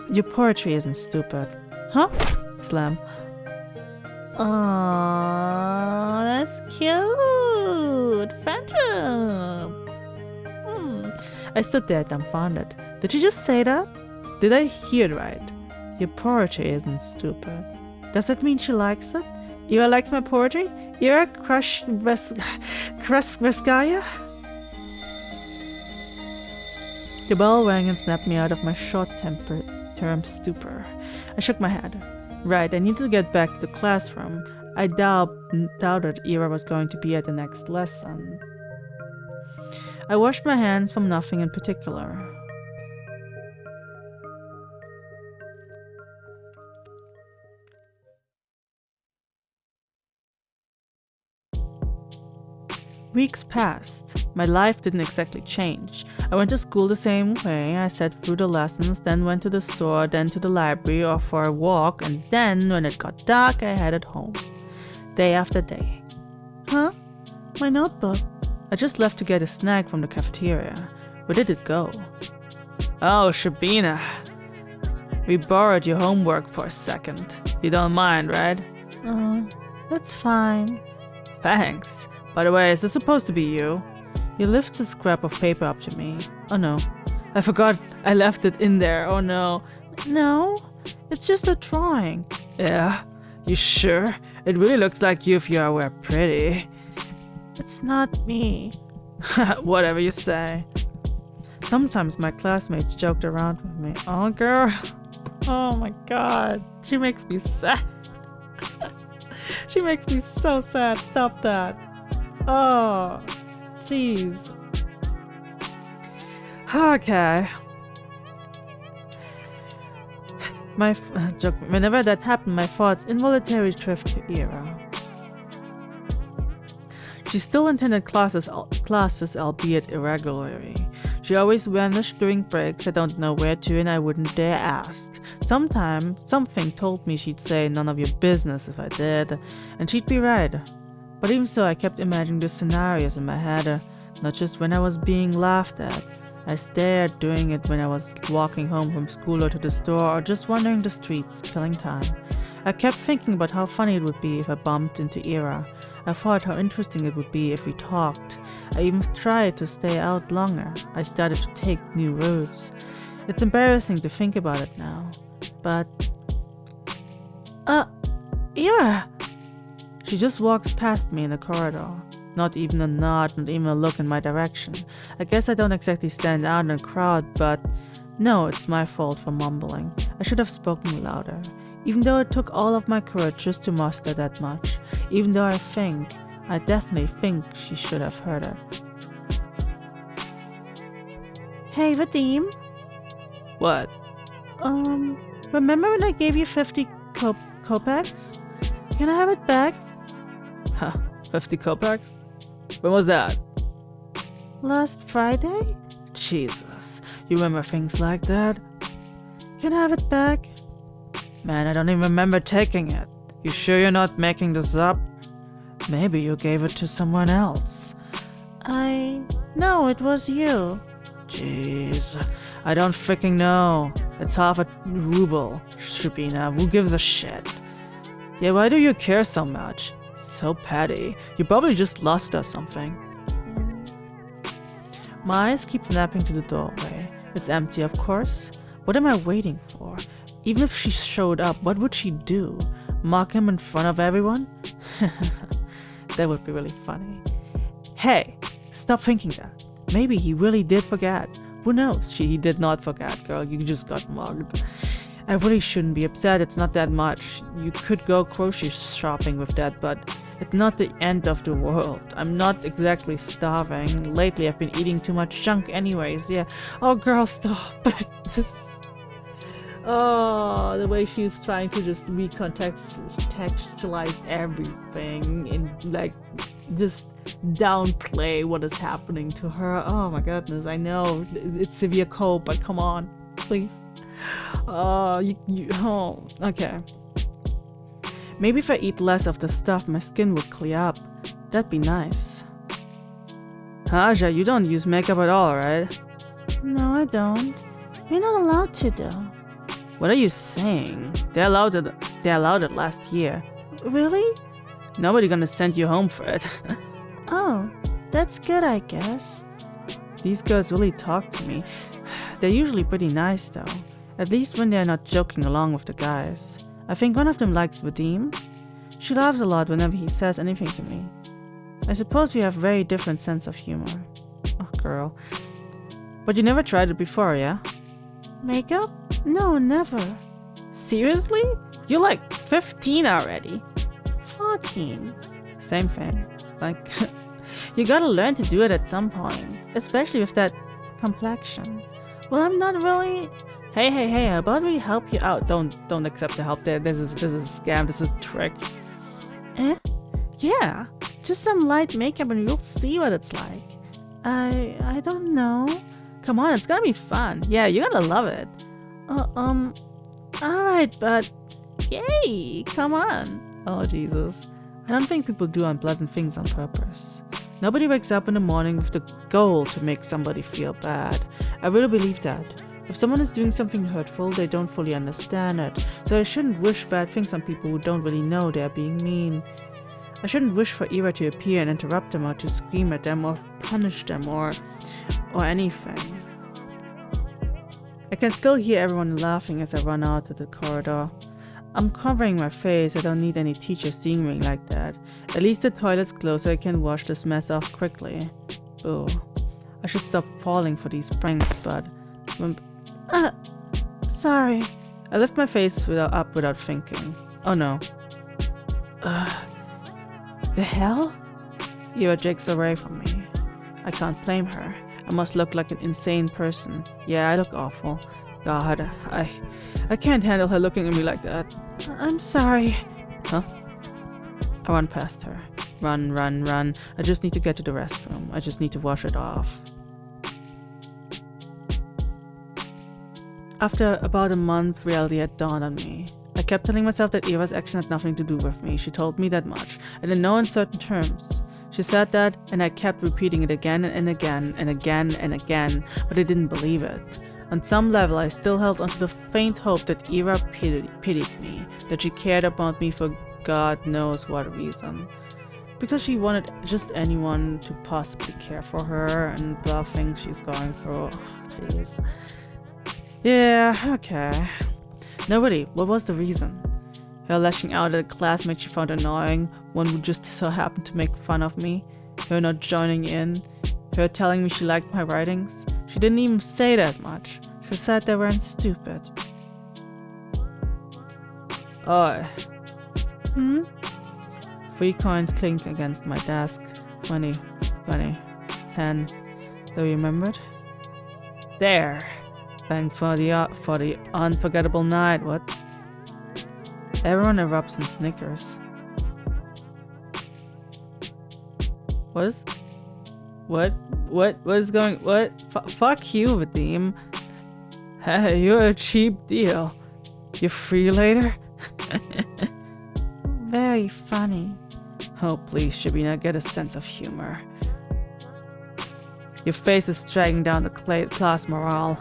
isn't stupid. Huh? Slam. Aww, that's cute. Phantom. I stood there dumbfounded. Did you just say that? Did I hear it right? Your poetry isn't stupid. Does that mean she likes it? Ira likes my poetry? Ira crush Veskaya? The bell rang and snapped me out of my short-term stupor. I shook my head. Right, I needed to get back to the classroom. I doubted Ira was going to be at the next lesson. I washed my hands from nothing in particular. Weeks passed. My life didn't exactly change. I went to school the same way. I sat through the lessons, then went to the store, then to the library or for a walk, and then, when it got dark, I headed home. Day after day. Huh? My notebook. I just left to get a snack from the cafeteria. Where did it go? Oh, Shabina. We borrowed your homework for a second. You don't mind, right? That's fine. Thanks. By the way, is this supposed to be you? He lifts a scrap of paper up to me. Oh no. I forgot I left it in there. Oh no. No, it's just a drawing. Yeah? You sure? It really looks like you if you were pretty. It's not me. Whatever you say. Sometimes my classmates joked around with me. Oh girl. Oh my god. She makes me sad. She makes me so sad. Stop that. Oh, jeez. Okay. Whenever that happened, my thoughts involuntarily drift to Ira. She still attended classes, albeit irregularly. She always vanished during breaks. I don't know where to, and I wouldn't dare ask. Sometimes, something told me she'd say none of your business if I did, and she'd be right. But even so, I kept imagining the scenarios in my head, not just when I was being laughed at. I stared doing it when I was walking home from school or to the store or just wandering the streets, killing time. I kept thinking about how funny it would be if I bumped into Ira. I thought how interesting it would be if we talked. I even tried to stay out longer. I started to take new routes. It's embarrassing to think about it now. But... Ira! She just walks past me in the corridor. Not even a nod, not even a look in my direction. I guess I don't exactly stand out in a crowd, but no, it's my fault for mumbling. I should have spoken louder. Even though it took all of my courage just to muster that much. Even though I definitely think she should have heard it. Hey, Vadim. What? Remember when I gave you 50 kopecks? Can I have it back? Huh, 50 kopecks? When was that? Last Friday? Jesus, you remember things like that? Can I have it back? Man, I don't even remember taking it. You sure you're not making this up? Maybe you gave it to someone else. No, it was you. Jeez, I don't freaking know. It's half a ruble, Shabina. Who gives a shit? Yeah, why do you care so much? So petty. You probably just lost it or something. My eyes keep snapping to the doorway. It's empty, of course. What am I waiting for? Even if she showed up, what would she do? Mock him in front of everyone? That would be really funny. Hey, stop thinking that. Maybe he really did forget. Who knows? He did not forget, girl. You just got mugged. I really shouldn't be upset. It's not that much. You could go grocery shopping with that, but it's not the end of the world. I'm not exactly starving. Lately, I've been eating too much junk anyways. Yeah. Oh, girl, stop. Oh, the way she's trying to just recontextualize everything and like just downplay what is happening to her. Oh my goodness, I know it's severe cold, but come on, please. Oh, okay. Maybe if I eat less of the stuff, my skin would clear up. That'd be nice. Aja, you don't use makeup at all, right? No, I don't. You're not allowed to, though. What are you saying? They allowed it last year. Really? Nobody gonna send you home for it. Oh, that's good, I guess. These girls really talk to me. They're usually pretty nice, though. At least when they're not joking along with the guys. I think one of them likes Vadim. She laughs a lot whenever he says anything to me. I suppose we have very different sense of humor. Oh, girl. But you never tried it before, yeah? Makeup? No, never. Seriously? You're like 15 already. 14. Same thing. Like, you gotta learn to do it at some point. Especially with that complexion. Well, I'm not really... Hey, how about we help you out? Don't accept the help there. This is a scam. This is a trick. Eh? Yeah. Just some light makeup and you'll see what it's like. I don't know. Come on, it's gonna be fun. Yeah, you're gonna love it. Alright, but... Yay! Come on. Oh, Jesus. I don't think people do unpleasant things on purpose. Nobody wakes up in the morning with the goal to make somebody feel bad. I really believe that. If someone is doing something hurtful, they don't fully understand it. So I shouldn't wish bad things on people who don't really know they're being mean. I shouldn't wish for Ira to appear and interrupt them or to scream at them or punish them or anything. I can still hear everyone laughing as I run out to the corridor. I'm covering my face. I don't need any teacher seeing me like that. At least the toilet's closed so I can wash this mess off quickly. Oh, I should stop falling for these pranks, but... sorry. I lift my face up without thinking. Oh no. The hell? Ira jigs away from me. I can't blame her. I must look like an insane person. Yeah, I look awful. God, I can't handle her looking at me like that. I'm sorry. Huh? I run past her. Run. I just need to get to the restroom. I just need to wash it off. After about a month, reality had dawned on me. I kept telling myself that Eva's action had nothing to do with me. She told me that much, and in no uncertain terms. She said that, and I kept repeating it again and again and again and again, but I didn't believe it. On some level, I still held onto the faint hope that Eva pitied me, that she cared about me for God knows what reason. Because she wanted just anyone to possibly care for her and the things she's going through. Jeez. Yeah, okay. No, really, what was the reason? Her lashing out at a classmate she found annoying, one who just so happened to make fun of me, her not joining in, her telling me she liked my writings. She didn't even say that much. She said they weren't stupid. Oh. 3 coins clinked against my desk. 20, 10. So you remembered? There. Thanks for the unforgettable night. What? Everyone erupts in snickers. What is going? What? Fuck you, Vadim. Hey, you're a cheap deal. You free later? Very funny. Oh, please, Shabina, get a sense of humor. Your face is dragging down the class morale.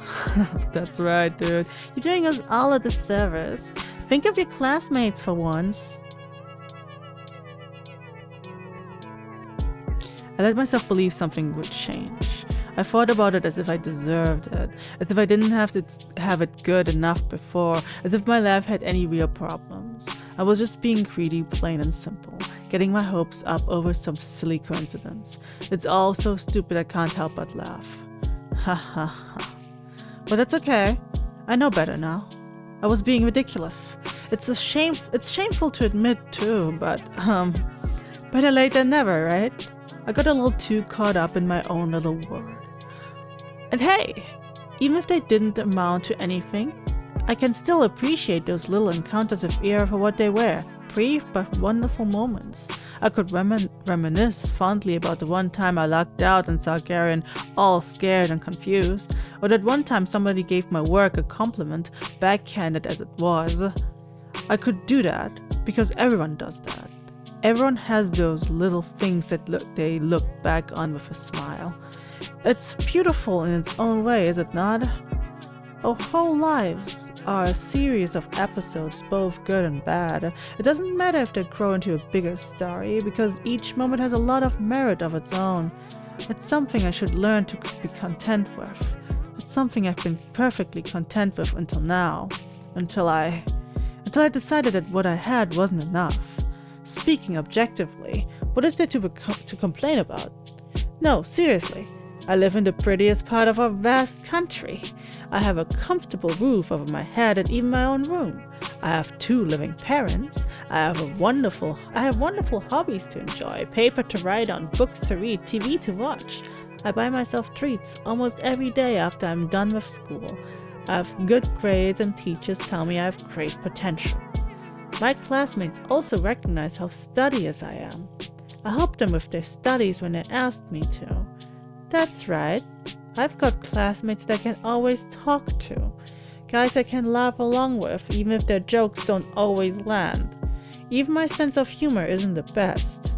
That's right, dude. You're doing us all a disservice. Think of your classmates for once. I let myself believe something would change. I thought about it as if I deserved it, as if I didn't have to have it good enough before, as if my life had any real problems. I was just being greedy, plain and simple, getting my hopes up over some silly coincidence. It's all so stupid I can't help but laugh. Ha ha ha. But it's okay. I know better now. I was being ridiculous. It's shameful to admit too, but better late than never, right? I got a little too caught up in my own little world. And hey, even if they didn't amount to anything, I can still appreciate those little encounters of air for what they were. Brief but wonderful moments. I could reminisce fondly about the one time I lucked out and saw Garen all scared and confused, or that one time somebody gave my work a compliment, backhanded as it was. I could do that because everyone does that. Everyone has those little things that they look back on with a smile. It's beautiful in its own way, is it not? Our whole lives are a series of episodes, both good and bad. It doesn't matter if they grow into a bigger story, because each moment has a lot of merit of its own. It's something I should learn to be content with. It's something I've been perfectly content with until now. Until I decided that what I had wasn't enough. Speaking objectively, what is there to complain about? No, seriously. I live in the prettiest part of our vast country. I have a comfortable roof over my head and even my own room. I have 2 living parents. I have wonderful hobbies to enjoy, paper to write on, books to read, TV to watch. I buy myself treats almost every day after I'm done with school. I have good grades and teachers tell me I have great potential. My classmates also recognize how studious I am. I help them with their studies when they ask me to. That's right. I've got classmates that I can always talk to. Guys I can laugh along with, even if their jokes don't always land. Even my sense of humor isn't the best.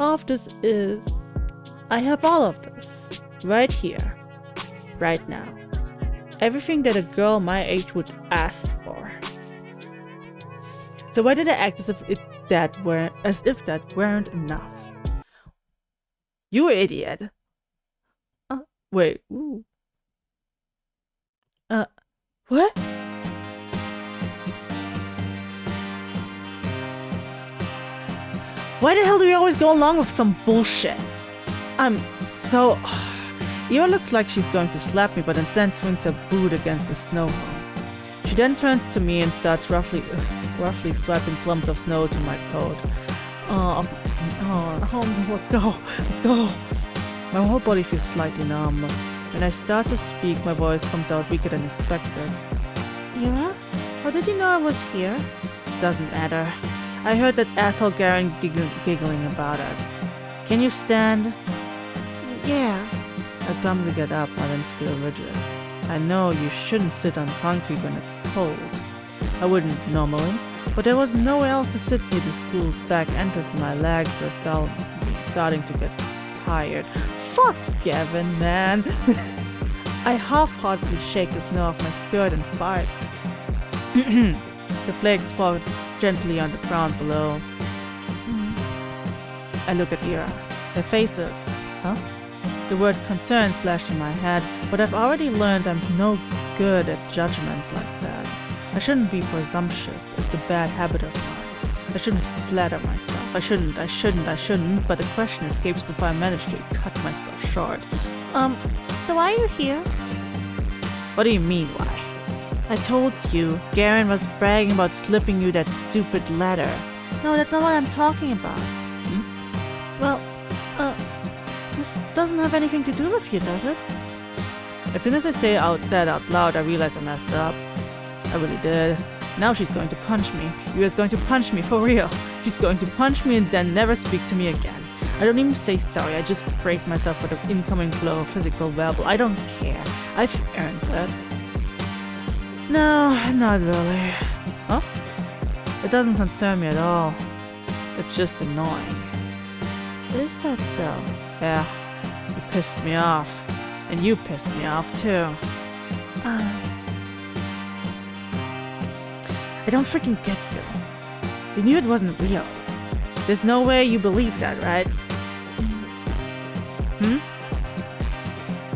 All of this is... I have all of this. Right here. Right now. Everything that a girl my age would ask for. So why did I act as if that weren't enough? You idiot. Wait, ooh. What? Why the hell do you always go along with some bullshit? I'm so... Eva looks like she's going to slap me, but instead swings her boot against the snow hole. She then turns to me and starts roughly swiping clumps of snow to my coat. Let's go. My whole body feels slightly numb. When I start to speak, my voice comes out weaker than expected. Ira? How did you know I was here? Doesn't matter. I heard that asshole Garen giggling about it. Can you stand? Yeah. I clumsily get up, my limbs feel rigid. I know you shouldn't sit on concrete when it's cold. I wouldn't normally, but there was nowhere else to sit near the school's back entrance and my legs were starting to get tired. Fuck Gavin, man. I half-heartedly shake the snow off my skirt and farts. The flakes fall gently on the ground below. I look at Ira. Their faces. Huh? The word concern flashed in my head, but I've already learned I'm no good at judgments like that. I shouldn't be presumptuous. It's a bad habit of mine. I shouldn't flatter myself. I shouldn't, but the question escapes before I manage to cut myself short. So why are you here? What do you mean, why? I told you, Garen was bragging about slipping you that stupid letter. No, that's not what I'm talking about. Well, this doesn't have anything to do with you, does it? As soon as I say that out loud, I realize I messed up. I really did. Now she's going to punch me. Yua's going to punch me, for real. She's going to punch me and then never speak to me again. I don't even say sorry, I just brace myself for the incoming blow of physical verbal. I don't care. I've earned that. No, not really. Huh? It doesn't concern me at all. It's just annoying. Is that so? Yeah. You pissed me off. And you pissed me off too. I don't freaking get you. You knew it wasn't real. There's no way you believe that, right?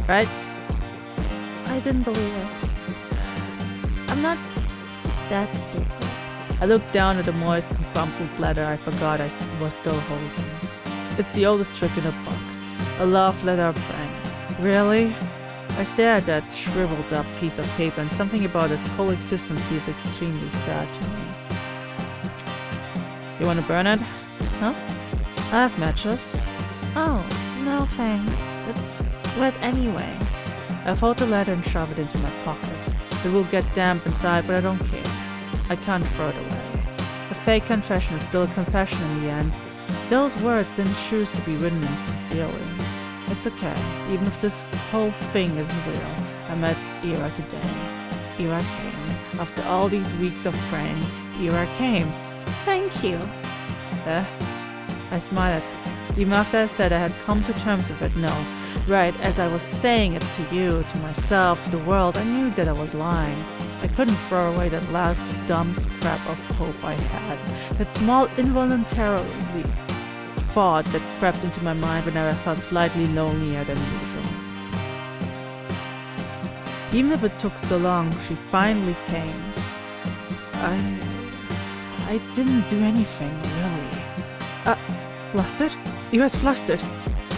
Right? I didn't believe it. I'm not that stupid. I looked down at the moist and crumpled letter I forgot I was still holding. It's the oldest trick in the book. A love letter prank. Really? I stare at that shriveled up piece of paper, and something about its whole existence feels extremely sad to me. You want to burn it? Huh? I have matches. Oh, no thanks. It's wet anyway. I fold the letter and shove it into my pocket. It will get damp inside, but I don't care. I can't throw it away. A fake confession is still a confession in the end. Those words didn't choose to be written sincerely. It's okay, even if this whole thing isn't real. I met Ira today. Ira came. After all these weeks of praying, Ira came. Thank you. I smiled. Even after I said I had come to terms with it, no. Right as I was saying it to you, to myself, to the world, I knew that I was lying. I couldn't throw away that last dumb scrap of hope I had. That small involuntary thought that crept into my mind whenever I felt slightly lonelier than usual. Even if it took so long, she finally came. I didn't do anything, really. Flustered? Ira's flustered.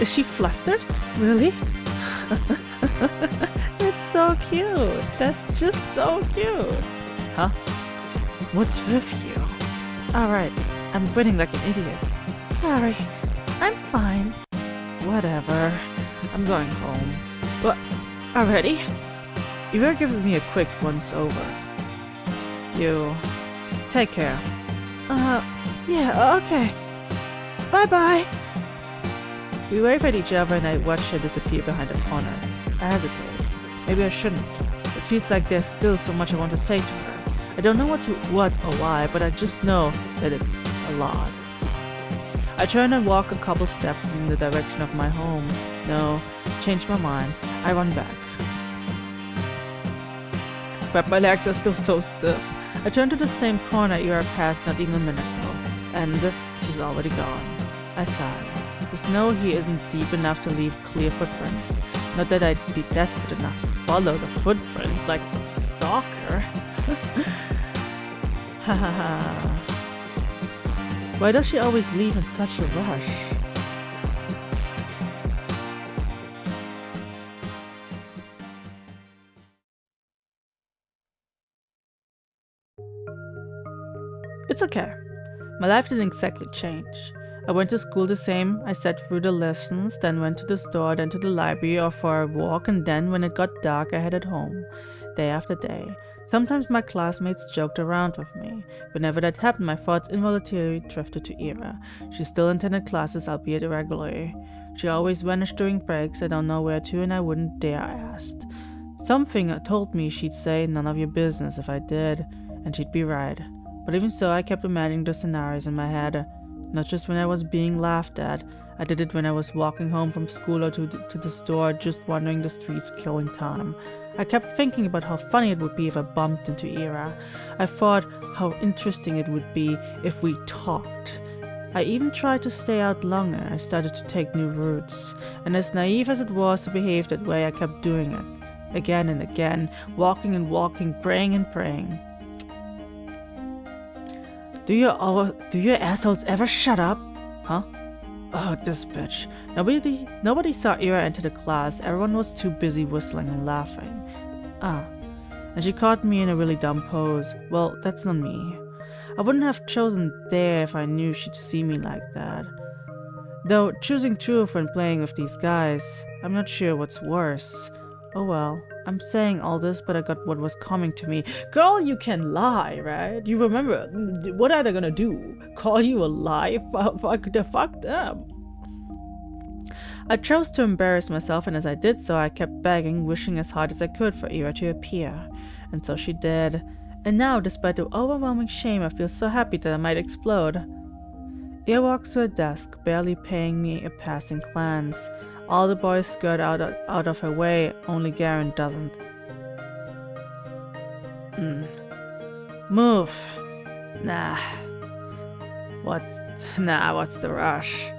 Is she flustered? Really? That's so cute. That's just so cute. Huh? What's with you? Alright, I'm grinning like an idiot. Sorry, I'm fine. Whatever. I'm going home. What? Already? Ira gives me a quick once-over. You... take care. Yeah, okay. Bye-bye. We wave at each other and I watch her disappear behind a corner. I hesitate. Maybe I shouldn't. It feels like there's still so much I want to say to her. I don't know what or why, but I just know that it's a lot. I turn and walk a couple steps in the direction of my home. No, change my mind. I run back. But my legs are still so stiff. I turn to the same corner Ira passed not even a minute ago, and she's already gone. I sigh. The snow here isn't deep enough to leave clear footprints. Not that I'd be desperate enough to follow the footprints like some stalker. Ha ha ha. Why does she always leave in such a rush? It's okay. My life didn't exactly change. I went to school the same. I sat through the lessons, then went to the store, then to the library or for a walk, and then when it got dark I headed home, day after day. Sometimes my classmates joked around with me. Whenever that happened, my thoughts involuntarily drifted to Ira. She still attended classes, albeit irregularly. She always vanished during breaks. I don't know where to, and I wouldn't dare ask. Something told me she'd say none of your business if I did, and she'd be right. But even so, I kept imagining the scenarios in my head. Not just when I was being laughed at. I did it when I was walking home from school or to the store, just wandering the streets killing time. I kept thinking about how funny it would be if I bumped into Ira. I thought how interesting it would be if we talked. I even tried to stay out longer. I started to take new routes. And as naive as it was to behave that way, I kept doing it. Again and again, walking and walking, praying and praying. Do you assholes ever shut up? Huh? Oh, this bitch. Nobody saw Ira enter the class. Everyone was too busy whistling and laughing. And she caught me in a really dumb pose. Well, that's not me. I wouldn't have chosen there if I knew she'd see me like that. Though, choosing truth when playing with these guys, I'm not sure what's worse. Oh well, I'm saying all this, but I got what was coming to me. Girl, you can lie, right? You remember, what are they gonna do? Call you a lie? They're fucked up. I chose to embarrass myself, and as I did so, I kept begging, wishing as hard as I could for Ira to appear. And so she did. And now, despite the overwhelming shame, I feel so happy that I might explode. Ira walks to her desk, barely paying me a passing glance. All the boys skirt out of her way, only Garen doesn't. Move. Nah. What's the rush?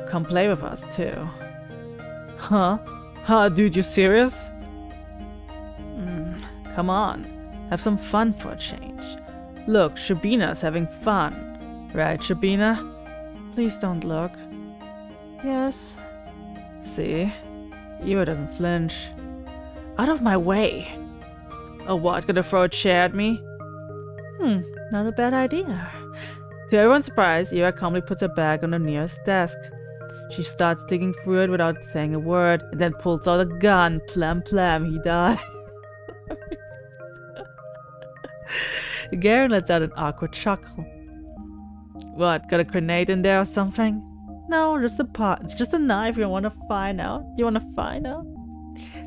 Come play with us too. Huh? Huh, dude, you serious? Come on. Have some fun for a change. Look, Shabina's having fun. Right, Shabina? Please don't look. Yes. See? Ira doesn't flinch. Out of my way. Oh, what? Gonna throw a chair at me? Not a bad idea. To everyone's surprise, Ira calmly puts her bag on the nearest desk. She starts digging through it without saying a word, and then pulls out a gun. Plam plam, he dies. Garen lets out an awkward chuckle. What, got a grenade in there or something? No, just a pot. It's just a knife. You wanna find out? You wanna find out?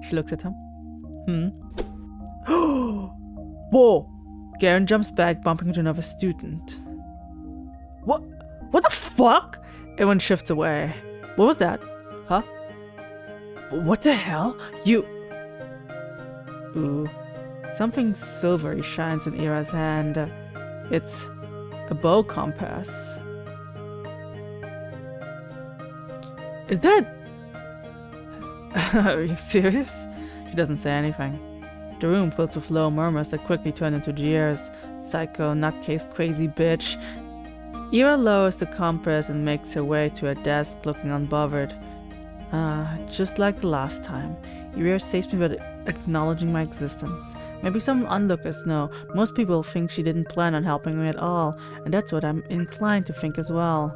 She looks at him. Whoa! Garen jumps back, bumping into another student. What? What the fuck? Everyone shifts away. What was that? Huh? What the hell? You... Ooh. Something silvery shines in Ira's hand. It's a bow compass. Is that... Are you serious? She doesn't say anything. The room fills with low murmurs that quickly turn into jeers. Psycho, nutcase, crazy bitch. Ira lowers the compass and makes her way to her desk, looking unbothered. Just like the last time. Ira saves me without acknowledging my existence. Maybe some onlookers know. Most people think she didn't plan on helping me at all, and that's what I'm inclined to think as well.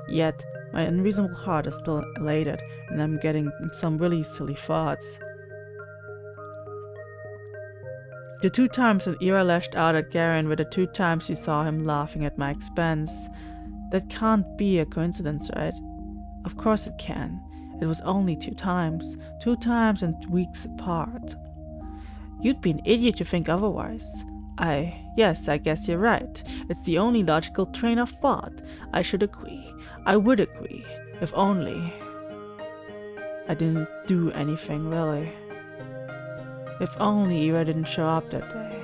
Yet, my unreasonable heart is still elated, and I'm getting some really silly thoughts. The 2 times that Ira lashed out at Garen were the 2 times she saw him laughing at my expense. That can't be a coincidence, right? Of course it can. It was only 2 times. 2 times and weeks apart. You'd be an idiot to think otherwise. Yes, I guess you're right. It's the only logical train of thought. I should agree. I would agree. If only I didn't do anything, really. If only Ira didn't show up that day.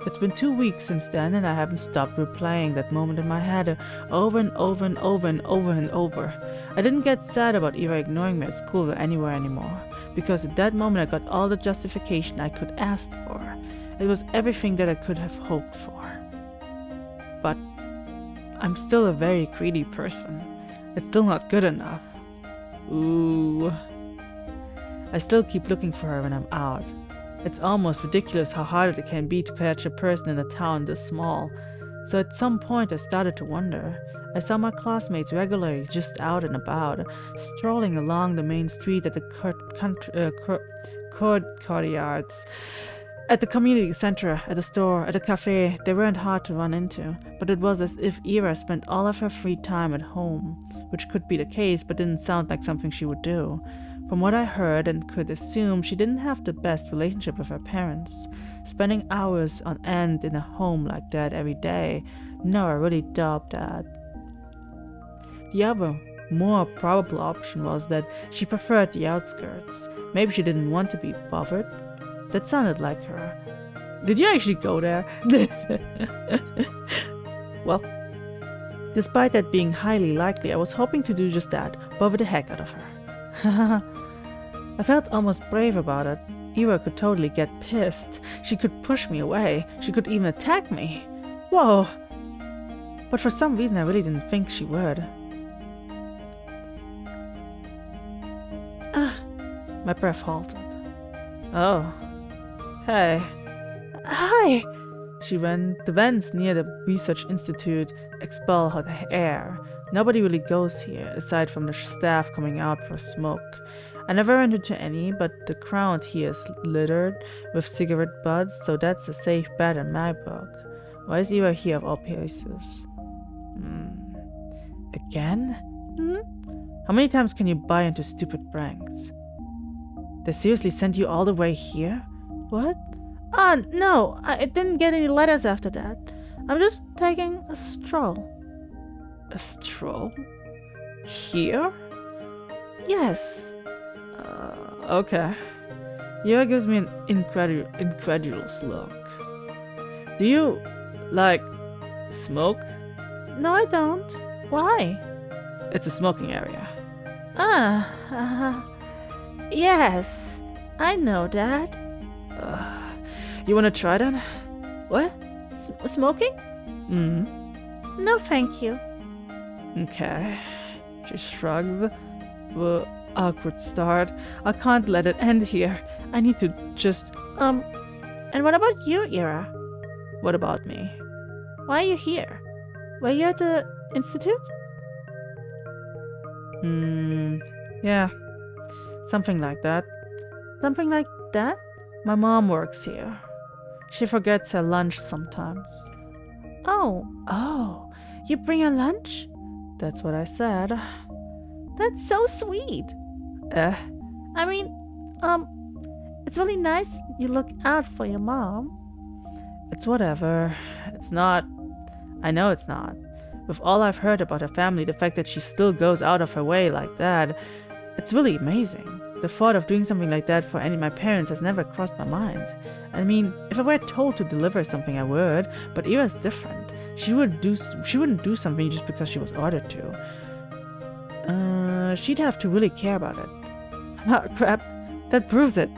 It's been 2 weeks since then, and I haven't stopped replaying that moment in my head over and over and over and over and over. I didn't get sad about Ira ignoring me at school or anywhere anymore, because at that moment I got all the justification I could ask for. It was everything that I could have hoped for. But I'm still a very greedy person. It's still not good enough. Ooh. I still keep looking for her when I'm out. It's almost ridiculous how hard it can be to catch a person in a town this small. So at some point I started to wonder. I saw my classmates regularly just out and about, strolling along the main street at the courtyards, at the community center, at the store, at the cafe. They weren't hard to run into, but it was as if Ira spent all of her free time at home, which could be the case, but didn't sound like something she would do. From what I heard and could assume, she didn't have the best relationship with her parents. Spending hours on end in a home like that every day, no, I really doubt that. The other, more probable option was that she preferred the outskirts. Maybe she didn't want to be bothered. That sounded like her. Did you actually go there? Well, despite that being highly likely, I was hoping to do just that, bother the heck out of her. I felt almost brave about it. Ira could totally get pissed. She could push me away. She could even attack me. Whoa! But for some reason I really didn't think she would. My breath halted. Oh. Hey. Hi! The vents near the research institute expel hot air. Nobody really goes here, aside from the staff coming out for smoke. I never ran into any, but the ground here is littered with cigarette butts, so that's a safe bet in my book. Why is Ira here of all places? Again? How many times can you buy into stupid pranks? They seriously sent you all the way here? What? No, I didn't get any letters after that. I'm just taking a stroll. A stroll? Here? Yes. Okay. Ira gives me an incredulous look. Do you, smoke? No, I don't. Why? It's a smoking area. Yes. I know that. You wanna try that? What? Smoking? No, thank you. Okay. She shrugs. Awkward start. I can't let it end here. I need to just, and what about you, Ira? What about me? Why are you here? Were you at the institute? Yeah. Something like that. Something like that? My mom works here. She forgets her lunch sometimes. Oh, you bring her lunch? That's what I said. That's so sweet. I mean, it's really nice you look out for your mom. It's whatever. It's not. I know it's not. With all I've heard about her family, the fact that she still goes out of her way like that, it's really amazing. The thought of doing something like that for any of my parents has never crossed my mind. I mean, if I were told to deliver something, I would, but Ira's different. She wouldn't do something just because she was ordered to. She'd have to really care about it. Oh, crap. That proves it.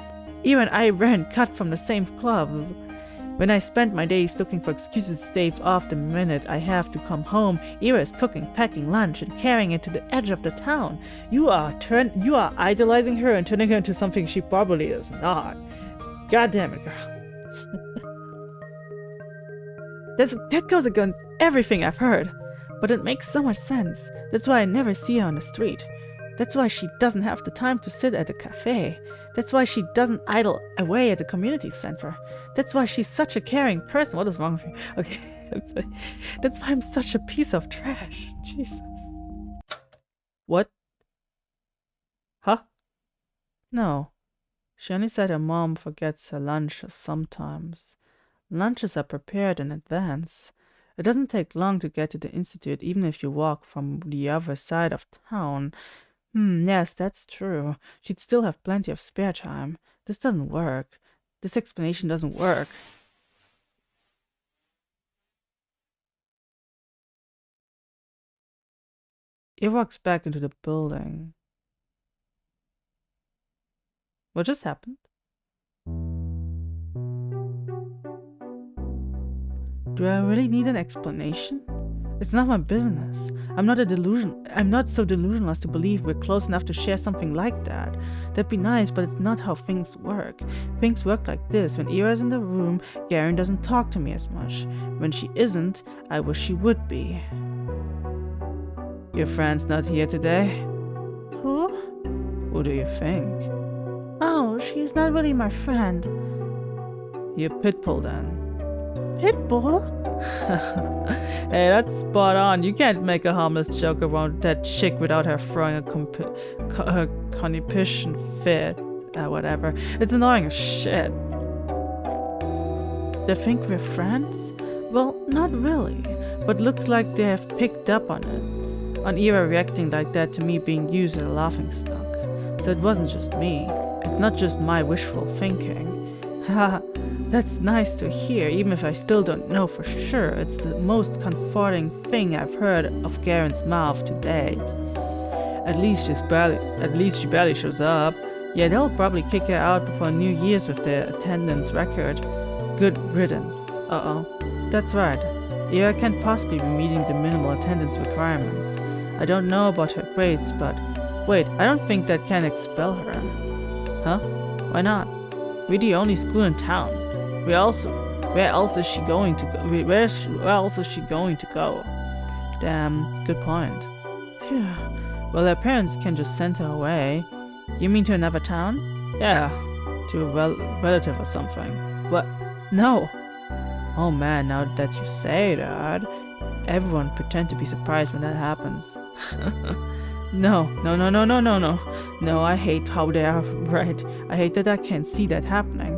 Ira and I weren't cut from the same cloth. When I spend my days looking for excuses to stave off the minute I have to come home, Ira is cooking, packing lunch, and carrying it to the edge of the town. You are idolizing her and turning her into something she probably is not. God damn it, girl. That goes against everything I've heard, but it makes so much sense. That's why I never see her on the street. That's why she doesn't have the time to sit at a cafe. That's why she doesn't idle away at the community center. That's why she's such a caring person. What is wrong with you? Okay, I'm sorry. That's why I'm such a piece of trash. Jesus. What? Huh? No. She only said her mom forgets her lunch sometimes. Lunches are prepared in advance. It doesn't take long to get to the institute, even if you walk from the other side of town. Yes, that's true. She'd still have plenty of spare time. This doesn't work. This explanation doesn't work. He walks back into the building. What just happened? Do I really need an explanation? It's not my business. I'm not so delusional as to believe we're close enough to share something like that. That'd be nice, but it's not how things work. Things work like this. When Ira's in the room, Garen doesn't talk to me as much. When she isn't, I wish she would be. Your friend's not here today? Who? Who do you think? Oh, she's not really my friend. You're Pitbull then. Pitbull? Hey, that's spot on. You can't make a harmless joke around that chick without her throwing a conniption fit. Whatever. It's annoying as shit. They think we're friends? Well, not really. But looks like they have picked up on it. On Ira reacting like that to me being used as a laughingstock. So it wasn't just me. It's not just my wishful thinking. Haha. That's nice to hear, even if I still don't know for sure. It's the most comforting thing I've heard of Garen's mouth to date. At least she barely shows up. Yeah, they'll probably kick her out before New Year's with their attendance record. Good riddance. Uh-oh. That's right. Ira can't possibly be meeting the minimal attendance requirements. I don't know about her grades, but... Wait, I don't think that can expel her. Huh? Why not? We're the only school in town. Where else is she going to go? Where else is she going to go? Damn, good point. Phew. Well, her parents can just send her away. You mean to another town? Yeah, to a relative or something. What? No. Oh man, now that you say that, everyone pretend to be surprised when that happens. No, I hate how they are right. I hate that I can't see that happening.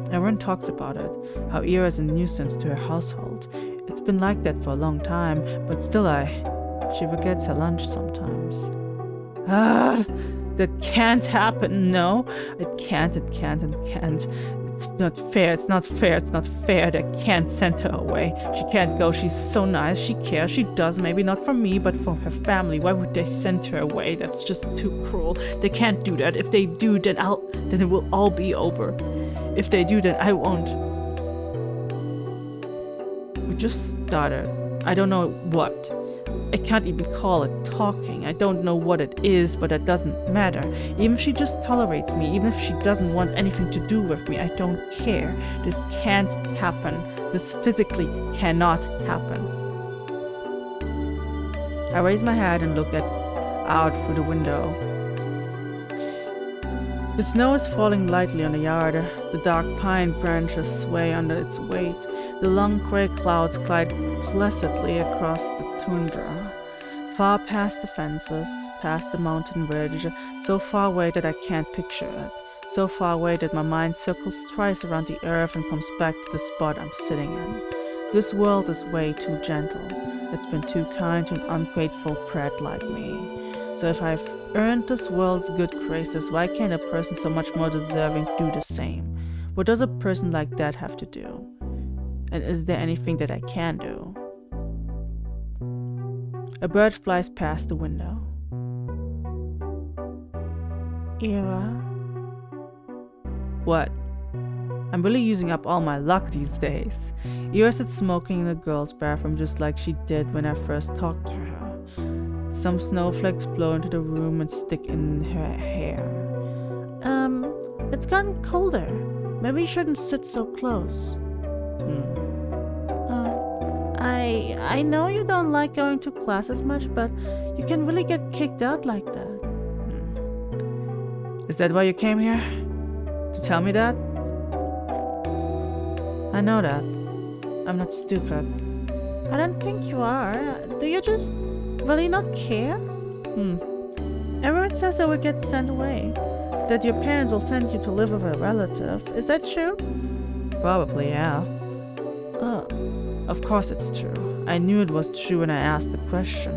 Everyone talks about it, how Ira is a nuisance to her household. It's been like that for a long time, but still she forgets her lunch sometimes. That can't happen, no. It can't. It's not fair, they can't send her away. She can't go, she's so nice, she cares, she does, maybe not for me, but for her family. Why would they send her away? That's just too cruel. They can't do that. If they do, then it will all be over. If they do, then I won't. We just started. I don't know what. I can't even call it talking. I don't know what it is, but it doesn't matter. Even if she just tolerates me, even if she doesn't want anything to do with me, I don't care. This can't happen. This physically cannot happen. I raise my head and look out through the window. The snow is falling lightly on the yard. The dark pine branches sway under its weight. The long gray clouds glide placidly across the tundra, far past the fences, past the mountain ridge, so far away that I can't picture it, so far away that my mind circles twice around the earth and comes back to the spot I'm sitting in. This world is way too gentle. It's been too kind to an ungrateful brat like me. So if I've earned this world's good graces, why can't a person so much more deserving do the same? What does a person like that have to do? And is there anything that I can do? A bird flies past the window. Ira? What? I'm really using up all my luck these days. Ira sits smoking in the girl's bathroom just like she did when I first talked to her. Some snowflakes blow into the room and stick in her hair. It's gotten colder. Maybe you shouldn't sit so close. I know you don't like going to class as much, but you can really get kicked out like that. Is that why you came here? To tell me that? I know that. I'm not stupid. I don't think you are. Do you just really not care? Everyone says that we get sent away. That your parents will send you to live with a relative. Is that true? Probably, yeah. Of course it's true. I knew it was true when I asked the question.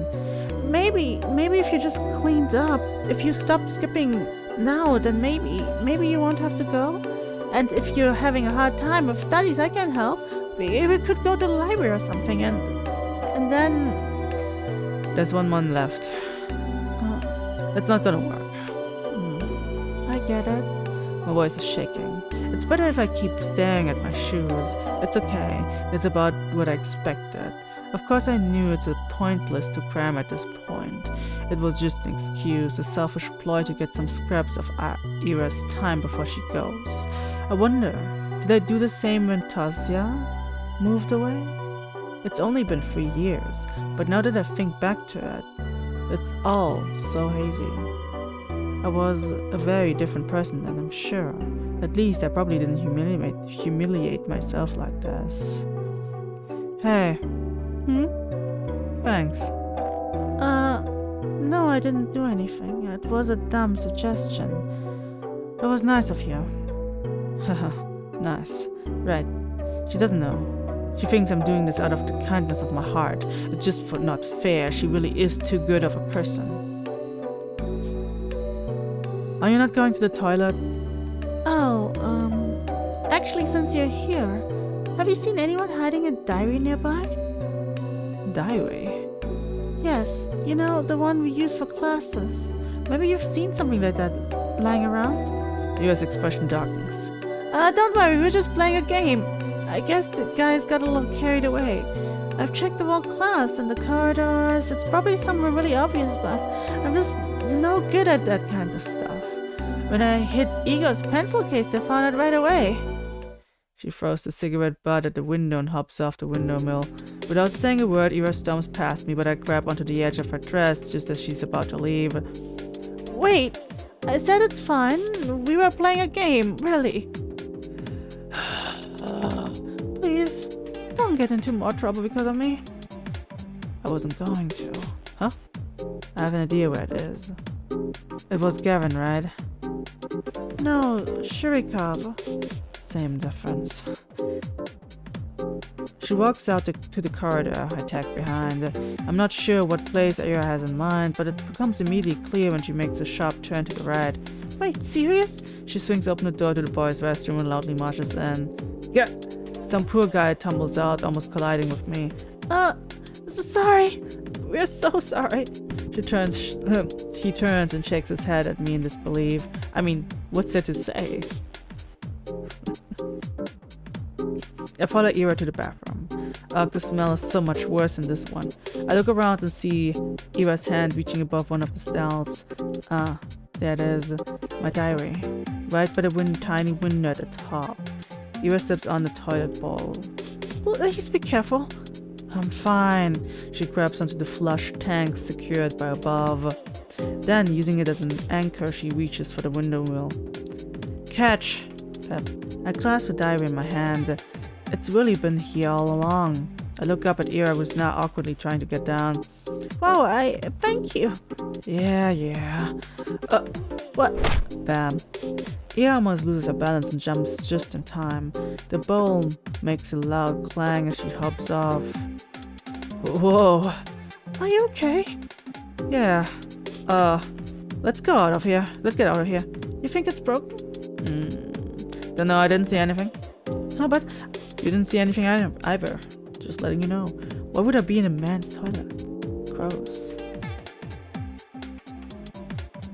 Maybe if you just cleaned up, if you stopped skipping now, then maybe you won't have to go. And if you're having a hard time with studies, I can help. We could go to the library or something, and then... There's one month left. It's not gonna work. I get it. My voice is shaking. It's better if I keep staring at my shoes. It's okay. It's about what I expected. Of course I knew it's pointless to cram at this point. It was just an excuse, a selfish ploy to get some scraps of Ira's time before she goes. I wonder, did I do the same when Tasia moved away? It's only been 3 years, but now that I think back to it, it's all so hazy. I was a very different person then, I'm sure. At least I probably didn't humiliate myself like this. Hey. Thanks. No, I didn't do anything. It was a dumb suggestion. It was nice of you. Haha, nice. Right. She doesn't know. She thinks I'm doing this out of the kindness of my heart. It's just not fair. She really is too good of a person. Are you not going to the toilet? Oh, actually, since you're here, have you seen anyone hiding a diary nearby? Diary? Yes, you know, the one we use for classes. Maybe you've seen something like that lying around? Ira's expression darkens. Don't worry, we're just playing a game. I guess the guys got a little carried away. I've checked the whole class and the corridors. It's probably somewhere really obvious, but I'm just no good at that kind of stuff. When I hit Ego's pencil case, they found it right away. She throws the cigarette butt at the window and hops off the window mill. Without saying a word, Ira storms past me, but I grab onto the edge of her dress just as she's about to leave. Wait, I said it's fine. We were playing a game, really. Please, don't get into more trouble because of me. I wasn't going to. Huh? I have an idea where it is. It was Gavin, right? No, Shurikov. Same difference. She walks out to the corridor, I tag behind. I'm not sure what place Ira has in mind, but it becomes immediately clear when she makes a sharp turn to the right. Wait, serious? She swings open the door to the boys' restroom and loudly marches in. Yeah! Some poor guy tumbles out, almost colliding with me. Sorry. We're so sorry. He turns and shakes his head at me in disbelief. I mean, what's there to say? I follow Ira to the bathroom. Ugh, the smell is so much worse than this one. I look around and see Ira's hand reaching above one of the stalls. Ah, there it is. My diary. Right by the tiny window at the top. Ira steps on the toilet bowl. Please be careful. I'm fine. She grabs onto the flush tank secured by above. Then, using it as an anchor, she reaches for the window wheel. Catch! Pep. I clasp the diary in my hand. It's really been here all along. I look up at Ira, who's now awkwardly trying to get down. Wow, thank you. Yeah. What? Bam. Ira almost loses her balance and jumps just in time. The bowl makes a loud clang as she hops off. Whoa. Are you okay? Yeah. Let's go out of here. Let's get out of here. You think it's broken? Don't know, I didn't see anything. No, but you didn't see anything either. Just letting you know. Why would I be in a man's toilet? Gross.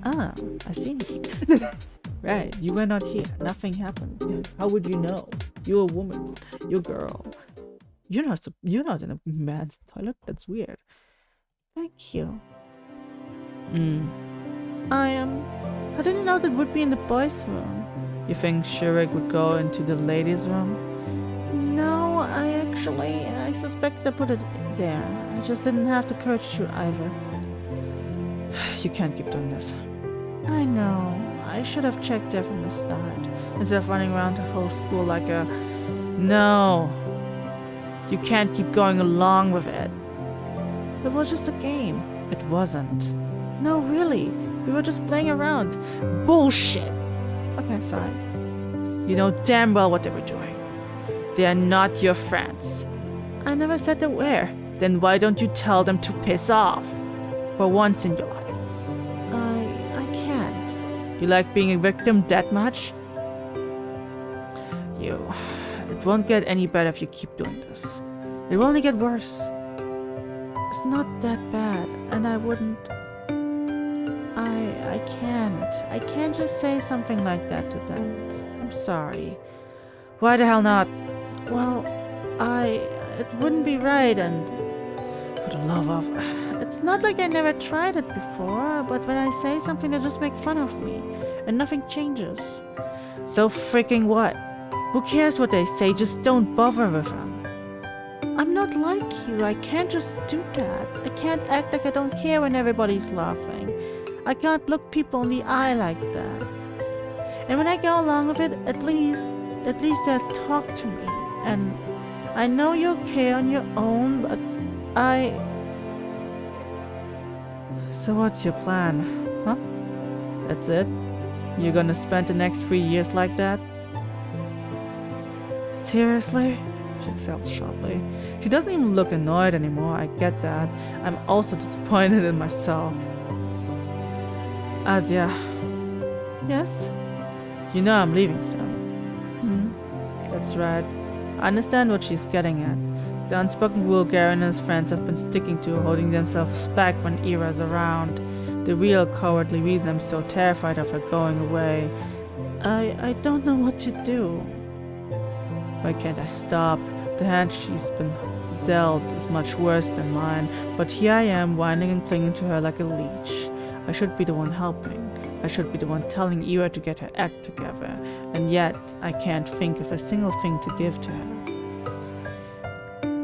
Ah, I see. Right, you were not here. Nothing happened. How would you know? You're a woman. You're a girl. You're not in a man's toilet. That's weird. Thank you. I didn't know that would be in the boys' room. You think Shurik would go into the ladies' room? No, I suspect they put it there. I just didn't have the courage to either. You can't keep doing this. I know. I should have checked there from the start, instead of running around the whole school like a... No. You can't keep going along with it. It was just a game. It wasn't. No, really. We were just playing around. Bullshit. Okay, sorry. You know damn well what they were doing. They are not your friends. I never said they were. Then why don't you tell them to piss off? For once in your life. I can't. You like being a victim that much? It won't get any better if you keep doing this. It will only get worse. It's not that bad, and I wouldn't... I can't. I can't just say something like that to them. I'm sorry. Why the hell not? Well, it wouldn't be right, and for the love of... It's not like I never tried it before, but when I say something, they just make fun of me, and nothing changes. So freaking what? Who cares what they say? Just don't bother with them. I'm not like you. I can't just do that. I can't act like I don't care when everybody's laughing. I can't look people in the eye like that. And when I go along with it, at least they'll talk to me. And I know you're okay on your own, but So what's your plan? Huh? That's it? You're gonna spend the next 3 years like that? Seriously? She exhaled sharply. She doesn't even look annoyed anymore, I get that. I'm also disappointed in myself. Asia. Yes? You know I'm leaving soon. That's right. I understand what she's getting at. The unspoken rule Garen and his friends have been sticking to, holding themselves back when Ira's around. The real cowardly reason I'm so terrified of her going away. I don't know what to do. Why can't I stop? The hand she's been dealt is much worse than mine, but here I am whining and clinging to her like a leech. I should be the one helping. I should be the one telling Ira to get her act together, and yet I can't think of a single thing to give to her.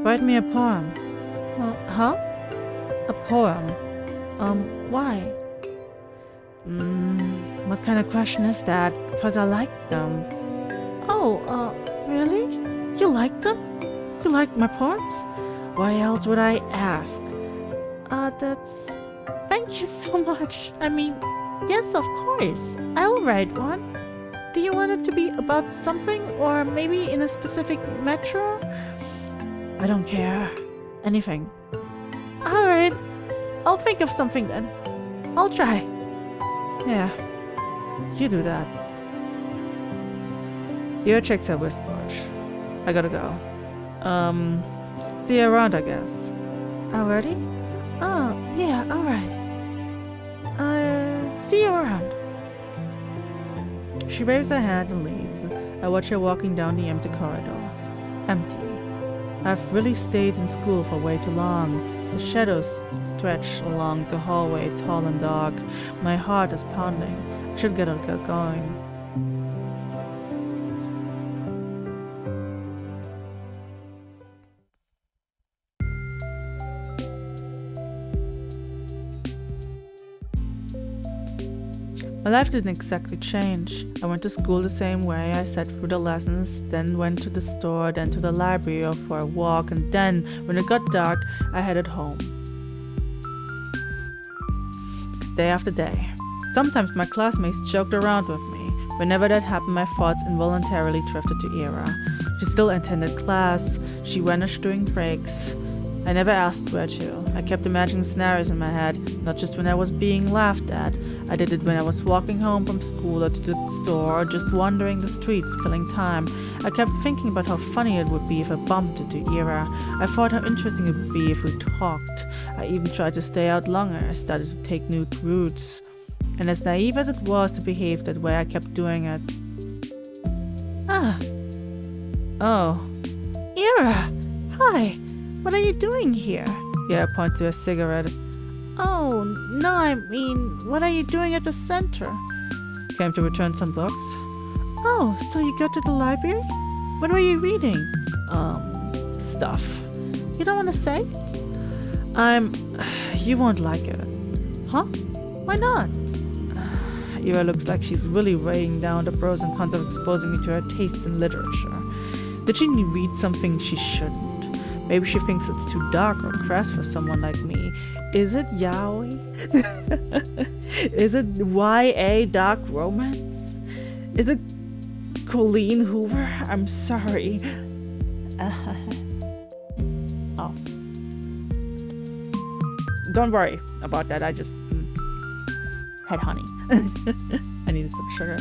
Write me a poem. Huh? A poem? Why? What kind of question is that? Because I like them. Oh, really? You like them? You like my poems? Why else would I ask? That's... Thank you so much. I mean, yes, of course. I'll write one. Do you want it to be about something, or maybe in a specific metro? I don't care. Anything. Alright. I'll think of something then. I'll try. Yeah. You do that. Ira checks her wristwatch. I gotta go. See you around, I guess. Already? Oh, yeah, alright. See you around. She waves her hand and leaves. I watch her walking down the empty corridor. Empty. I've really stayed in school for way too long. The shadows stretch along the hallway, tall and dark. My heart is pounding. I should get going. My life didn't exactly change. I went to school the same way. I sat through the lessons, then went to the store, then to the library or for a walk, and then, when it got dark, I headed home. Day after day. Sometimes my classmates joked around with me. Whenever that happened, my thoughts involuntarily drifted to Ira. She still attended class. She vanished during breaks. I never asked where to. I kept imagining scenarios in my head, not just when I was being laughed at. I did it when I was walking home from school or to the store, or just wandering the streets, killing time. I kept thinking about how funny it would be if I bumped into Ira. I thought how interesting it would be if we talked. I even tried to stay out longer. I started to take new routes. And as naive as it was to behave that way, I kept doing it. Oh. Ira! Hi! What are you doing here? Yeah, points to a cigarette. Oh, no, I mean, what are you doing at the center? Came to return some books. Oh, so you go to the library? What were you reading? Stuff. You don't want to say? You won't like it. Huh? Why not? Ira looks like she's really weighing down the pros and cons of exposing me to her tastes in literature. Did she read something she shouldn't? Maybe she thinks it's too dark or crass for someone like me. Is it yaoi? Is it YA dark romance? Is it Colleen Hoover? I'm sorry. Oh. Don't worry about that. I just had honey. I needed some sugar.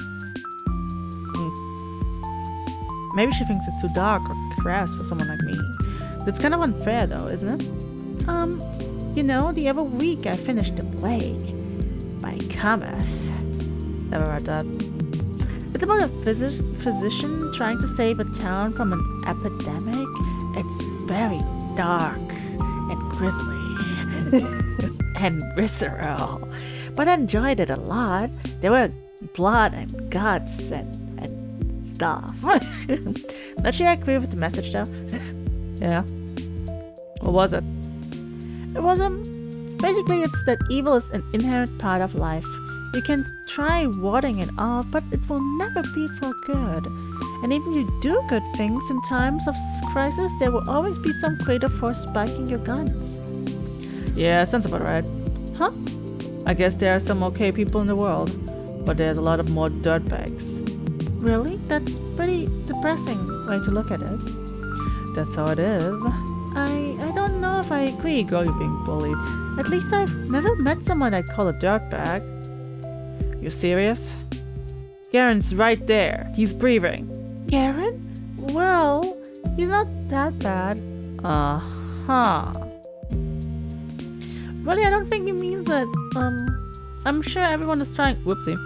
Maybe she thinks it's too dark or crass for someone like me. That's kind of unfair though, isn't it? The other week I finished The Plague by Camus. Never read that. It's about a physician trying to save a town from an epidemic. It's very dark and grisly and visceral, but I enjoyed it a lot. There were blood and guts and stuff. Not sure I agree with the message though. Yeah. What was it? It was basically it's that evil is an inherent part of life. You can try warding it off, but it will never be for good. And even if you do good things in times of crisis, there will always be some creative force spiking your guns. Yeah, sounds about right. Huh? I guess there are some okay people in the world, but there's a lot of more dirtbags. Really? That's pretty depressing way to look at it. That's how it is. I don't know if I agree, girl, you're being bullied. At least I've never met someone I'd call a dirtbag. You serious? Garen's right there. He's breathing. Garen? Well, he's not that bad. Uh-huh. Really, I don't think he means it. I'm sure everyone is trying... Whoopsie.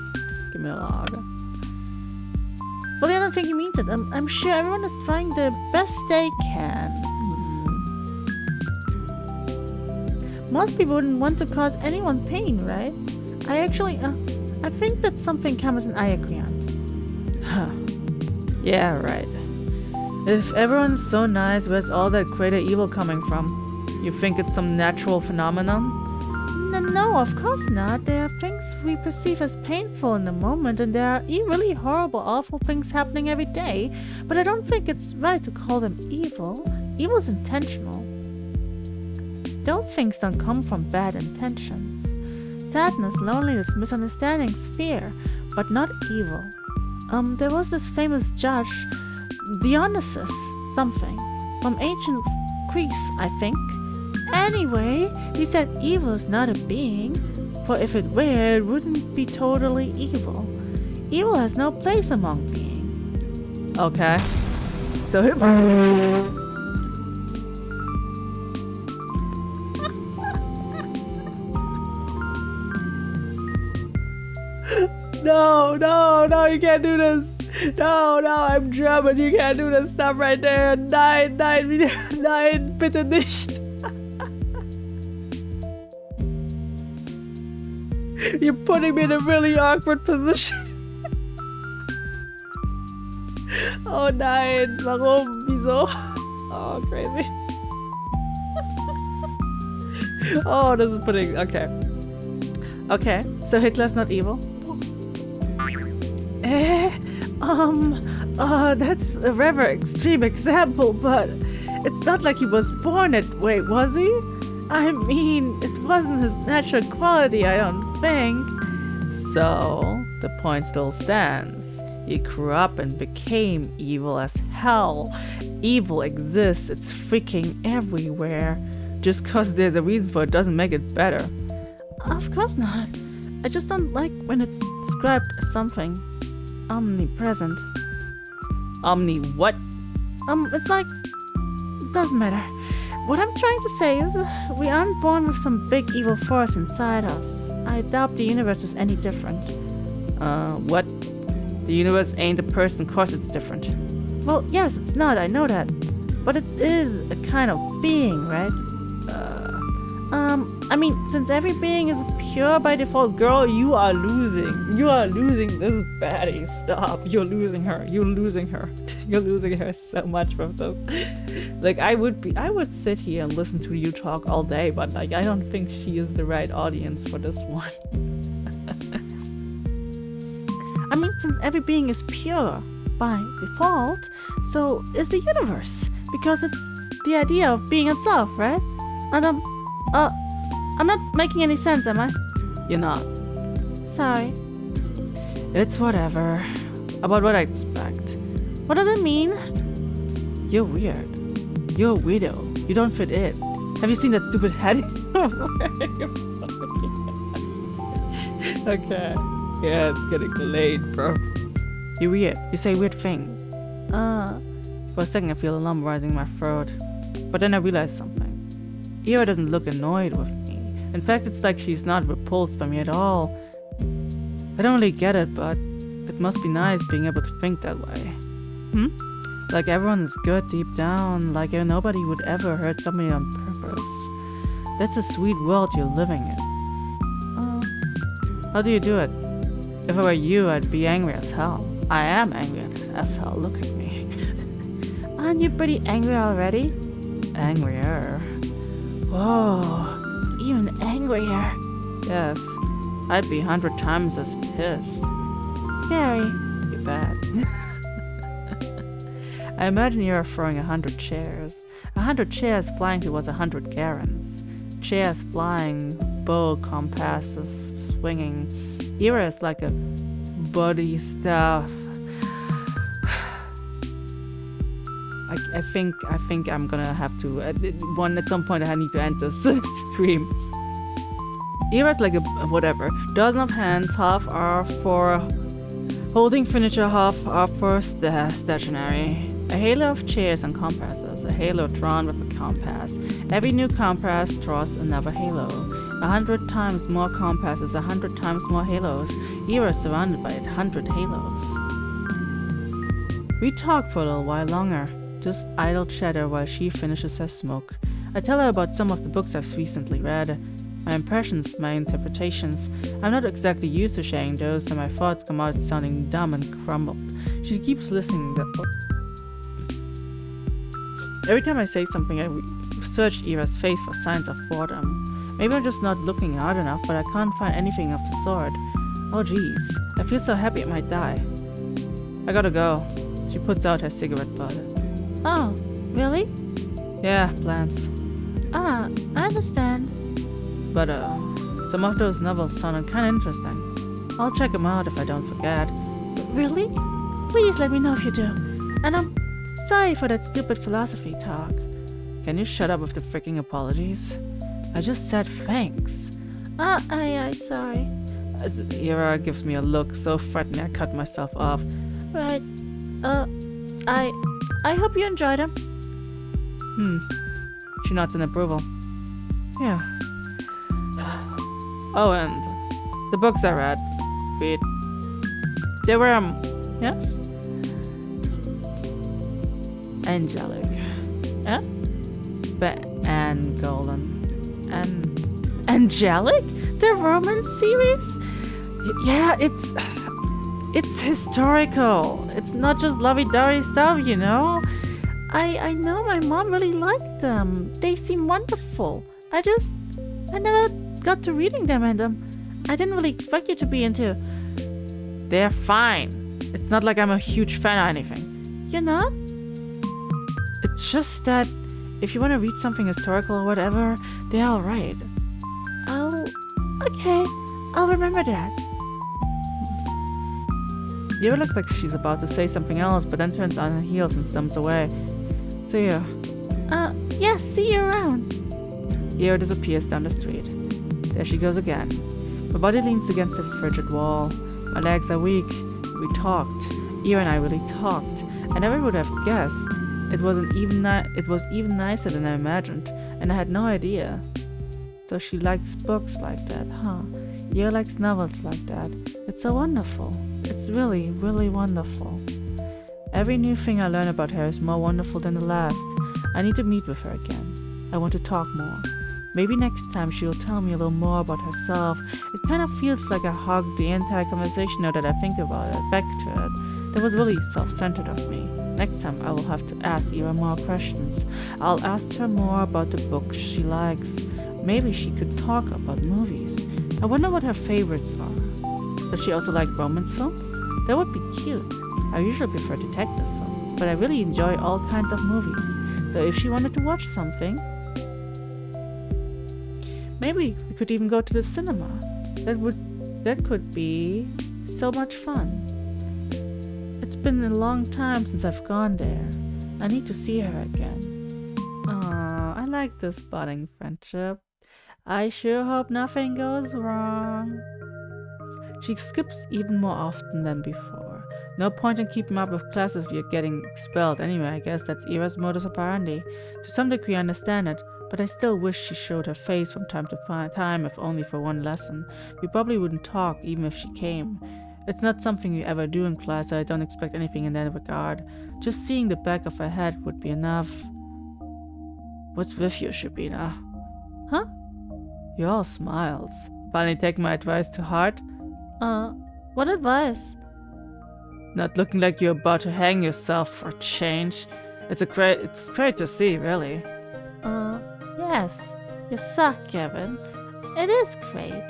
Give me a log. Well, I don't think he means it. I'm sure everyone is trying the best they can. Most people wouldn't want to cause anyone pain, right? I think that's something Camus and I agree on. Huh. Yeah, right. If everyone's so nice, where's all that greater evil coming from? You think it's some natural phenomenon? No, of course not. There are things we perceive as painful in the moment, and there are really horrible, awful things happening every day. But I don't think it's right to call them evil. Evil is intentional. Those things don't come from bad intentions. Sadness, loneliness, misunderstandings, fear, but not evil. There was this famous judge, Dionysus something, from ancient Greece, I think. Anyway, he said evil is not a being, for if it were, it wouldn't be totally evil. Evil has no place among beings. Okay. So No, you can't do this. No, I'm German, you can't do this. Stop right there. Nein, bitte nicht. You're putting me in a really awkward position. Oh nein, warum? Wieso? Oh, crazy. Oh, this is putting... Okay. Okay, so Hitler's not evil? That's a rather extreme example, but it's not like he was born that way, was he? I mean, it wasn't his natural quality, I don't think. So, the point still stands. He grew up and became evil as hell. Evil exists, it's freaking everywhere. Just cause there's a reason for it doesn't make it better. Of course not. I just don't like when it's described as something omnipresent. Omni what? It's like, it doesn't matter. What I'm trying to say is, we aren't born with some big evil force inside us. I doubt the universe is any different. What? The universe ain't a person, of course it's different. Well, yes, it's not, I know that. But it is a kind of being, right? I mean, since every being is pure by default, girl, you are losing. You are losing this baddie. Stop. You're losing her. You're losing her. You're losing her so much from this. Like, I would sit here and listen to you talk all day, but like, I don't think she is the right audience for this one. I mean, since every being is pure by default, so is the universe. Because it's the idea of being itself, right? And I'm not making any sense, am I? You're not. Sorry. It's whatever. About what I expect. What does it mean? You're weird. You're a weirdo. You don't fit in. Have you seen that stupid head? Okay. Yeah, it's getting late, bro. You're weird. You say weird things. For a second I feel a lump rising in my throat. But then I realize something. Ira doesn't look annoyed with me. In fact, it's like she's not repulsed by me at all. I don't really get it, but it must be nice being able to think that way. Like everyone is good deep down, like nobody would ever hurt somebody on purpose. That's a sweet world you're living in. How do you do it? If I were you, I'd be angry as hell. I am angry as hell, look at me. Aren't you pretty angry already? Angrier? Whoa, even angrier. Yes, I'd be 100 times as pissed. Scary. You bet. I imagine you're throwing 100 chairs. 100 chairs flying towards 100 Garens. Chairs flying, bow compasses swinging. Ira is like a body staff. I think I'm gonna have to at some point I need to end this stream. Ira's like a whatever. Dozen of hands, half are for holding furniture, half are for stationary. A halo of chairs and compasses. A halo drawn with a compass. Every new compass draws another halo. 100 times more compasses, 100 times more halos. Ira is surrounded by 100 halos. We talk for a little while longer. Just idle chatter while she finishes her smoke. I tell her about some of the books I've recently read. My impressions, my interpretations. I'm not exactly used to sharing those, so my thoughts come out sounding dumb and crumbled. She keeps listening though. Every time I say something, I search Ira's face for signs of boredom. Maybe I'm just not looking hard enough, but I can't find anything of the sort. Oh jeez, I feel so happy it might die. I gotta go. She puts out her cigarette butt. Oh, really? Yeah, plans. Ah, I understand. But, some of those novels sounded kinda interesting. I'll check them out if I don't forget. Really? Please let me know if you do. And I'm sorry for that stupid philosophy talk. Can you shut up with the freaking apologies? I just said thanks. I sorry. Ira gives me a look so threatening I cut myself off. Right. I hope you enjoyed them. She nods in approval. Yeah. Oh, and the books I read. They were, yes? Angelic. And golden. And angelic? The romance series? Yeah, it's historical. It's not just lovey-dovey stuff, you know? I know my mom really liked them. They seem wonderful. I never got to reading them, and I didn't really expect you to be into. They're fine. It's not like I'm a huge fan or anything. You're not? It's just that if you want to read something historical or whatever, they're alright. Okay, I'll remember that. Eva looks like she's about to say something else, but then turns on her heels and stumbles away. See ya. Yeah, see you around. Eva disappears down the street. There she goes again. My body leans against the frigid wall. My legs are weak. We talked. Eva and I really talked. I never would have guessed. It was even nicer than I imagined, and I had no idea. So she likes books like that, huh? Eva likes novels like that. It's so wonderful. It's really, really wonderful. Every new thing I learn about her is more wonderful than the last. I need to meet with her again. I want to talk more. Maybe next time she'll tell me a little more about herself. It kind of feels like I hogged the entire conversation now that I think about it, back to it. That was really self-centered of me. Next time I will have to ask Eva more questions. I'll ask her more about the books she likes. Maybe she could talk about movies. I wonder what her favorites are. Does she also like romance films? That would be cute. I usually prefer detective films, but I really enjoy all kinds of movies. So if she wanted to watch something, maybe we could even go to the cinema. That could be so much fun. It's been a long time since I've gone there. I need to see her again. I like this budding friendship. I sure hope nothing goes wrong. She skips even more often than before. No point in keeping up with classes if you're getting expelled anyway. I guess that's Eva's modus operandi. To some degree I understand it, but I still wish she showed her face from time to time, if only for one lesson. We probably wouldn't talk even if she came. It's not something we ever do in class, so I don't expect anything in that regard. Just seeing the back of her head would be enough. What's with you, Shabina? Huh? You're all smiles. Finally take my advice to heart? What advice? Not looking like you're about to hang yourself for a change. It's great to see, really. Yes. You suck, Kevin. It is great.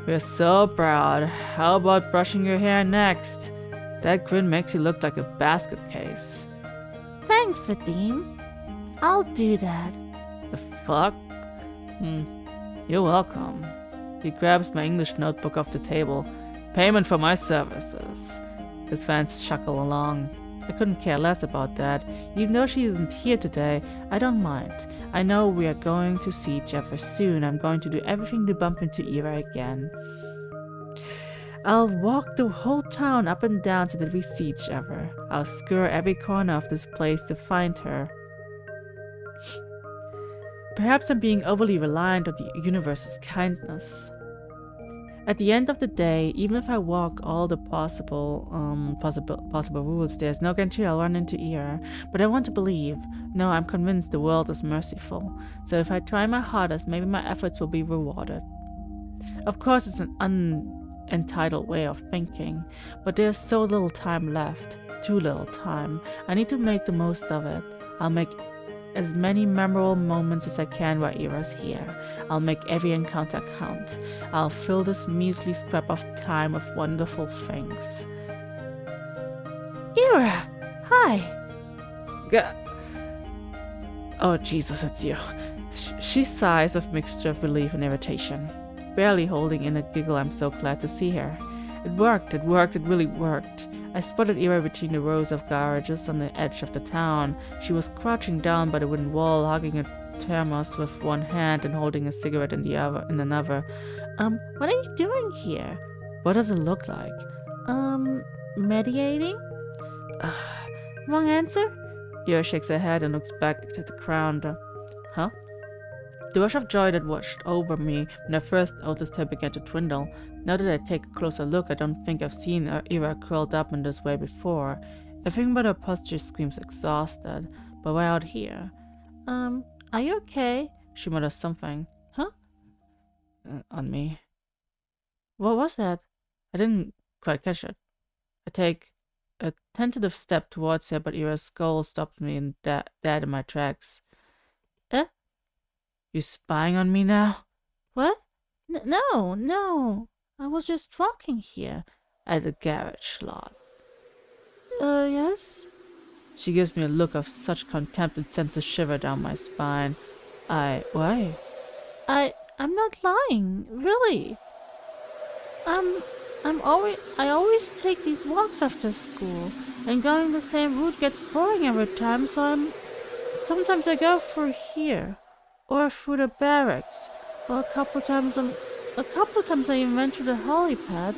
We're so proud. How about brushing your hair next? That grin makes you look like a basket case. Thanks, Vadim. I'll do that. The fuck? You're welcome. He grabs my English notebook off the table. Payment for my services. His fans chuckle along. I couldn't care less about that. Even though she isn't here today, I don't mind. I know we are going to see each other soon. I'm going to do everything to bump into Eva again. I'll walk the whole town up and down so that we see each other. I'll scour every corner of this place to find her. Perhaps I'm being overly reliant on the universe's kindness. At the end of the day, even if I walk all the possible routes, there's no guarantee I'll run into Eva. But I want to believe. No, I'm convinced the world is merciful. So if I try my hardest, maybe my efforts will be rewarded. Of course, it's an unentitled way of thinking, but there's so little time left. Too little time. I need to make the most of it. I'll make as many memorable moments as I can while Eva's here. I'll make every encounter count. I'll fill this measly scrap of time with wonderful things. Eva! Hi! Oh Jesus, it's you. She sighs with mixture of relief and irritation. Barely holding in a giggle, I'm so glad to see her. It worked, it really worked. I spotted Eva between the rows of garages on the edge of the town. She was crouching down by the wooden wall, hugging a thermos with one hand and holding a cigarette in another. What are you doing here? What does it look like? Mediating? Wrong answer? Eva shakes her head and looks back at the ground. Huh? The rush of joy that washed over me when I first noticed her began to dwindle. Now that I take a closer look, I don't think I've seen Eva curled up in this way before. Everything about her posture screams exhausted. But why out here? Are you okay? She mutters something. Huh? On me. What was that? I didn't quite catch it. I take a tentative step towards her, but Ira's skull stopped me in dead in my tracks. Eh? You spying on me now? What? No, no. I was just walking here at the garage lot. Yes? She gives me a look of such contempt it sends a shiver down my spine. Why? I'm not lying, really. Um, I always take these walks after school, and going the same route gets boring every time, sometimes I go through here, or through the barracks, or a couple times I even went to the holly pad.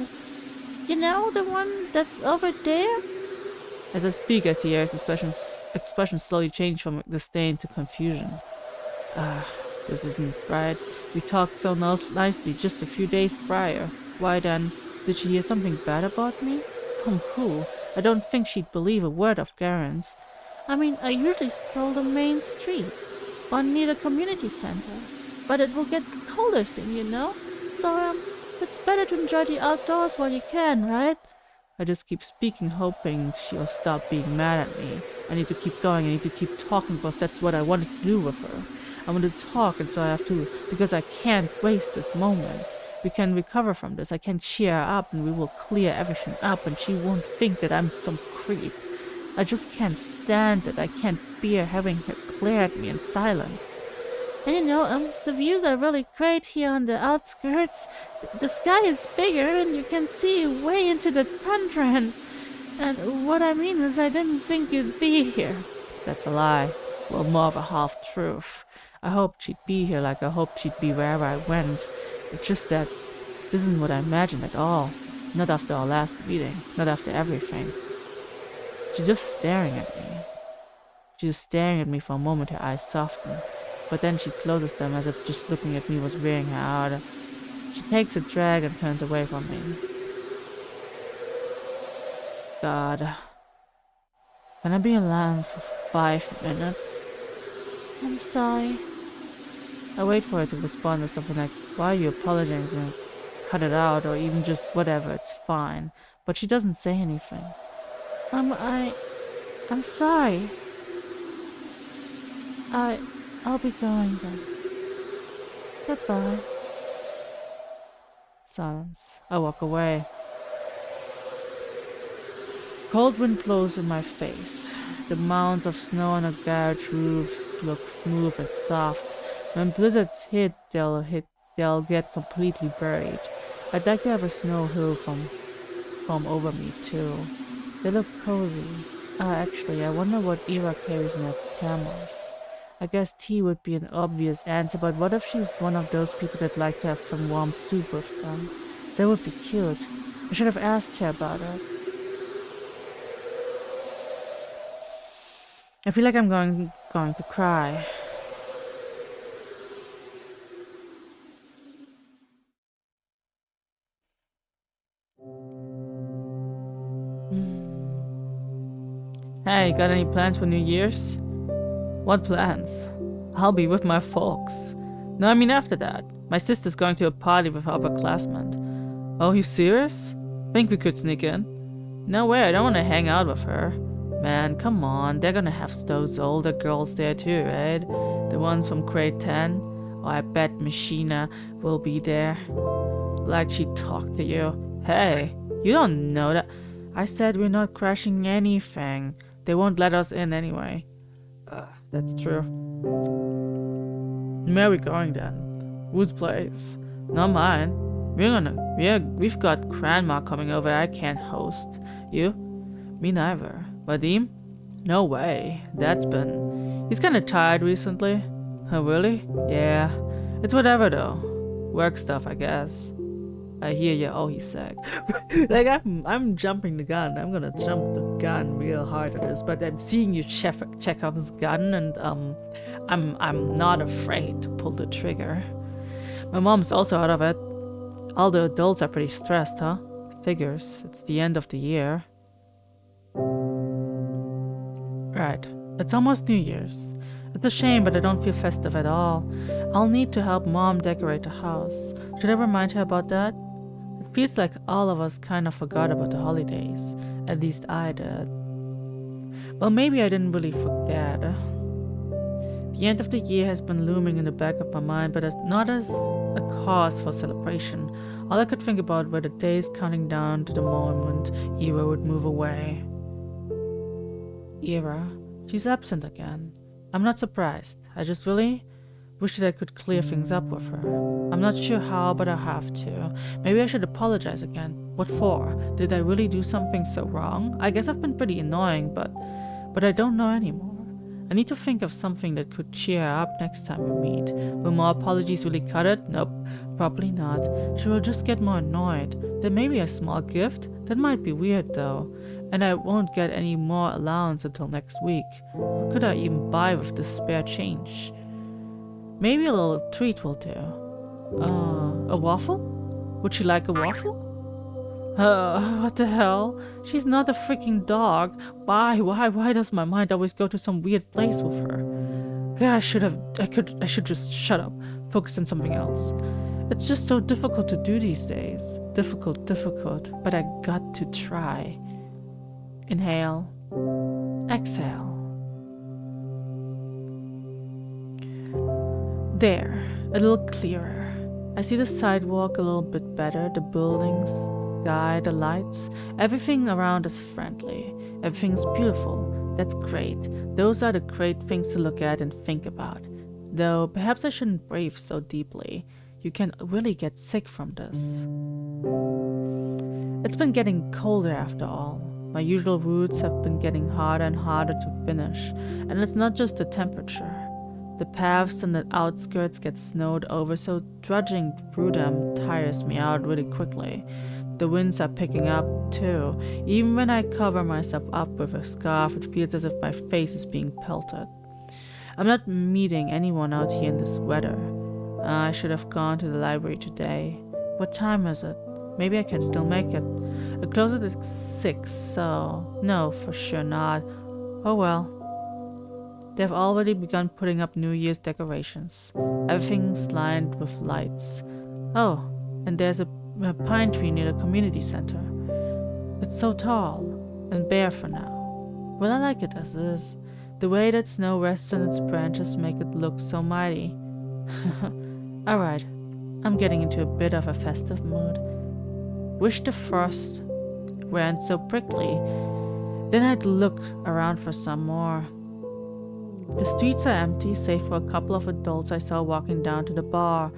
You know, the one that's over there? As I speak, I see Air's expression slowly change from disdain to confusion. Ah, this isn't right. We talked so nicely just a few days prior. Why then, did she hear something bad about me? From who? I don't think she'd believe a word of Garen's. I mean, I usually stroll the main street, or near the community center. But it will get colder soon, you know? So, it's better to enjoy the outdoors while you can, right? I just keep speaking, hoping she'll stop being mad at me. I need to keep going, I need to keep talking because that's what I wanted to do with her. I want to talk, and so I have to, because I can't waste this moment. We can recover from this. I can cheer her up, and we will clear everything up, and she won't think that I'm some creep. I just can't stand it. I can't bear having her glare at me in silence. And you know, the views are really great here on the outskirts. The sky is bigger and you can see way into the tundra and what I mean is I didn't think you'd be here. That's a lie. Well, more of a half-truth. I hoped she'd be here like I hoped she'd be wherever I went. It's just that this isn't what I imagined at all. Not after our last meeting. Not after everything. She's just staring at me. She's staring at me for a moment, her eyes soften. But then she closes them as if just looking at me was wearing her out. She takes a drag and turns away from me. God. Can I be alone for 5 minutes? I'm sorry. I wait for her to respond with something like, why are you apologizing? Cut it out, or even just whatever, it's fine. But she doesn't say anything. I'm sorry. I'll be going then. Goodbye. Silence. I walk away. Cold wind blows in my face. The mounds of snow on the garage roofs look smooth and soft. When blizzards hit, they'll get completely buried. I'd like to have a snow hill from over me too. They look cozy. Actually, I wonder what Ira carries in her thermos. I guess tea would be an obvious answer, but what if she's one of those people that like to have some warm soup with them? That would be cute. I should have asked her about it. I feel like I'm going to cry. Hey, got any plans for New Year's? What plans? I'll be with my folks. No, I mean after that. My sister's going to a party with her upperclassmen. Oh, you serious? Think we could sneak in? No way, I don't want to hang out with her. Man, come on, they're gonna have those older girls there too, right? The ones from grade 10? Oh, I bet Machina will be there. Like she talked to you. Hey, you don't know that. I said we're not crashing anything. They won't let us in anyway. That's true. Where are we going then? Whose place? Not mine. We've got Grandma coming over. I can't host. You? Me neither. Vadim? No way. He's kinda tired recently. Oh, really? Yeah. It's whatever though. Work stuff, I guess. I hear you. Oh, he's sick. Like I'm jumping the gun. I'm gonna jump the gun real hard at this, but I'm seeing you Chekhov's gun, and I'm not afraid to pull the trigger. My mom's also out of it. All the adults are pretty stressed, huh? Figures. It's the end of the year. Right. It's almost New Year's. It's a shame, but I don't feel festive at all. I'll need to help Mom decorate the house. Should I remind her about that? Feels like all of us kind of forgot about the holidays. At least I did. Well, maybe I didn't really forget. The end of the year has been looming in the back of my mind, but not as a cause for celebration. All I could think about were the days counting down to the moment Eva would move away. Eva? She's absent again. I'm not surprised. I just really wish that I could clear things up with her. I'm not sure how, but I have to. Maybe I should apologize again. What for? Did I really do something so wrong? I guess I've been pretty annoying, but I don't know anymore. I need to think of something that could cheer her up next time we meet. Will more apologies really cut it? Nope, probably not. She will just get more annoyed. Then maybe a small gift? That might be weird though. And I won't get any more allowance until next week. What could I even buy with this spare change? Maybe a little treat will do. A waffle? Would she like a waffle? What the hell? She's not a freaking dog. Why does my mind always go to some weird place with her? God, I should just shut up. Focus on something else. It's just so difficult to do these days. Difficult, but I got to try. Inhale. Exhale. There, a little clearer. I see the sidewalk a little bit better, the buildings, the sky, the lights. Everything around is friendly. Everything's beautiful. That's great. Those are the great things to look at and think about. Though perhaps I shouldn't breathe so deeply. You can really get sick from this. It's been getting colder after all. My usual routes have been getting harder and harder to finish, and it's not just the temperature. The paths and the outskirts get snowed over, so trudging through them tires me out really quickly. The winds are picking up, too. Even when I cover myself up with a scarf, it feels as if my face is being pelted. I'm not meeting anyone out here in this weather. I should have gone to the library today. What time is it? Maybe I can still make it. It closes at 6, so no, for sure not. Oh well. They've already begun putting up New Year's decorations. Everything's lined with lights. Oh, and there's a pine tree near the community center. It's so tall and bare for now. Well, I like it as is. The way that snow rests on its branches make it look so mighty. Alright, I'm getting into a bit of a festive mood. Wish the frost weren't so prickly. Then I'd look around for some more. The streets are empty, save for a couple of adults I saw walking down to the bar.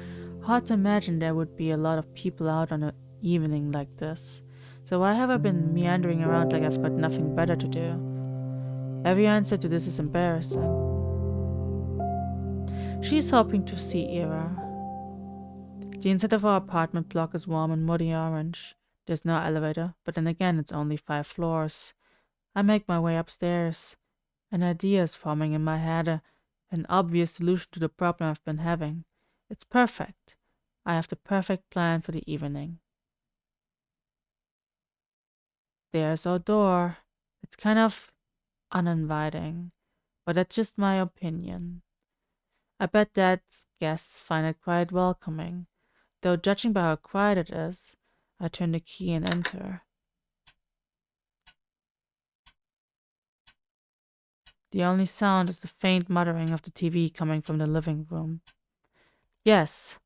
Hard to imagine there would be a lot of people out on an evening like this. So why have I been meandering around like I've got nothing better to do? Every answer to this is embarrassing. She's hoping to see Ira. The inside of our apartment block is warm and muddy orange. There's no elevator, but then again it's only 5 floors. I make my way upstairs. An idea is forming in my head, an obvious solution to the problem I've been having. It's perfect. I have the perfect plan for the evening. There's our door. It's kind of uninviting, but that's just my opinion. I bet that guests find it quite welcoming, though judging by how quiet it is, I turn the key and enter. The only sound is the faint muttering of the TV coming from the living room. Yes,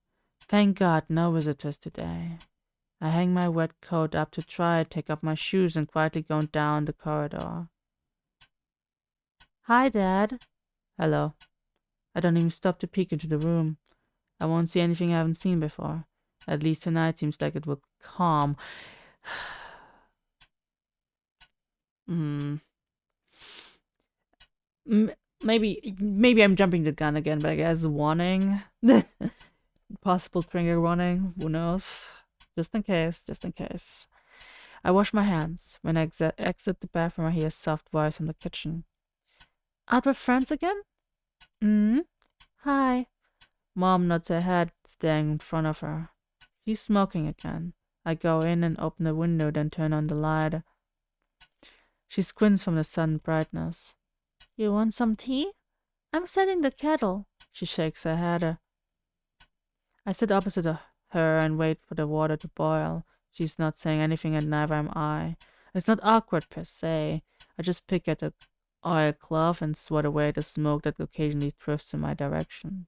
thank God no visitors today. I hang my wet coat up to try, take off my shoes, and quietly go down the corridor. Hi, Dad. Hello. I don't even stop to peek into the room. I won't see anything I haven't seen before. At least tonight seems like it will calm. Maybe I'm jumping the gun again, but I guess warning. Possible trigger warning. Who knows? Just in case. I wash my hands. When I exit the bathroom, I hear a soft voice from the kitchen. Out with friends again? Hi. Mom nods her head, staring in front of her. She's smoking again. I go in and open the window, then turn on the light. She squints from the sun brightness. You want some tea? I'm setting the kettle. She shakes her head. I sit opposite her and wait for the water to boil. She's not saying anything and neither am I. It's not awkward per se. I just pick at the oilcloth and swat away the smoke that occasionally drifts in my direction.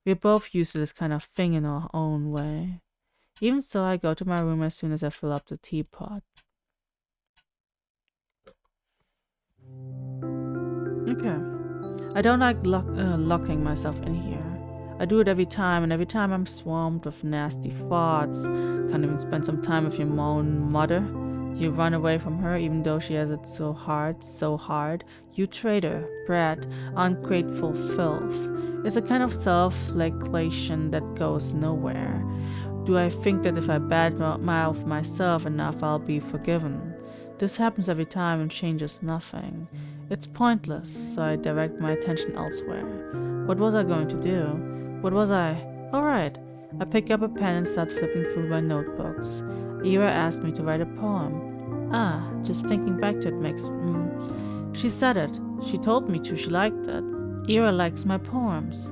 We're both used to this kind of thing in our own way. Even so, I go to my room as soon as I fill up the teapot. Okay. I don't like locking myself in here. I do it every time, and every time I'm swamped with nasty thoughts. Can't even spend some time with your own mother. You run away from her even though she has it so hard, so hard. You traitor, brat, ungrateful filth. It's a kind of self-flagellation that goes nowhere. Do I think that if I badmouth myself enough, I'll be forgiven? This happens every time and changes nothing. It's pointless, so I direct my attention elsewhere. What was I going to do? What was I? Alright. I pick up a pen and start flipping through my notebooks. Ira asked me to write a poem. Just thinking back to it makes... She said it. She told me to. She liked it. Ira likes my poems.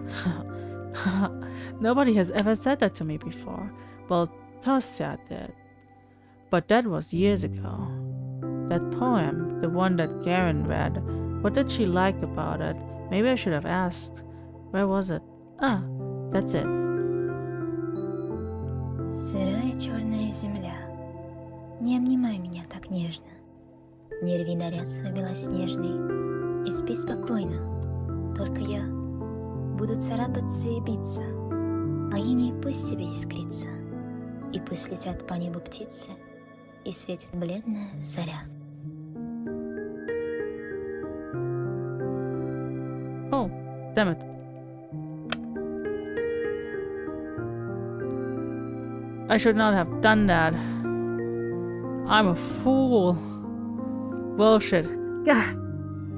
Nobody has ever said that to me before. Well, Tosia did. But that was years ago. That poem, the one that Garen read, what did she like about it? Maybe I should have asked. Where was it? That's it. Сырая черная земля, не обнимай меня так нежно. Не рви наряд свой белоснежный и спи спокойно. Только я буду царапаться и биться, а иней пусть себе искрится. И пусть летят по небу птицы, и светит бледная заря. Oh, damn it. I should not have done that. I'm a fool. Bullshit. Gah,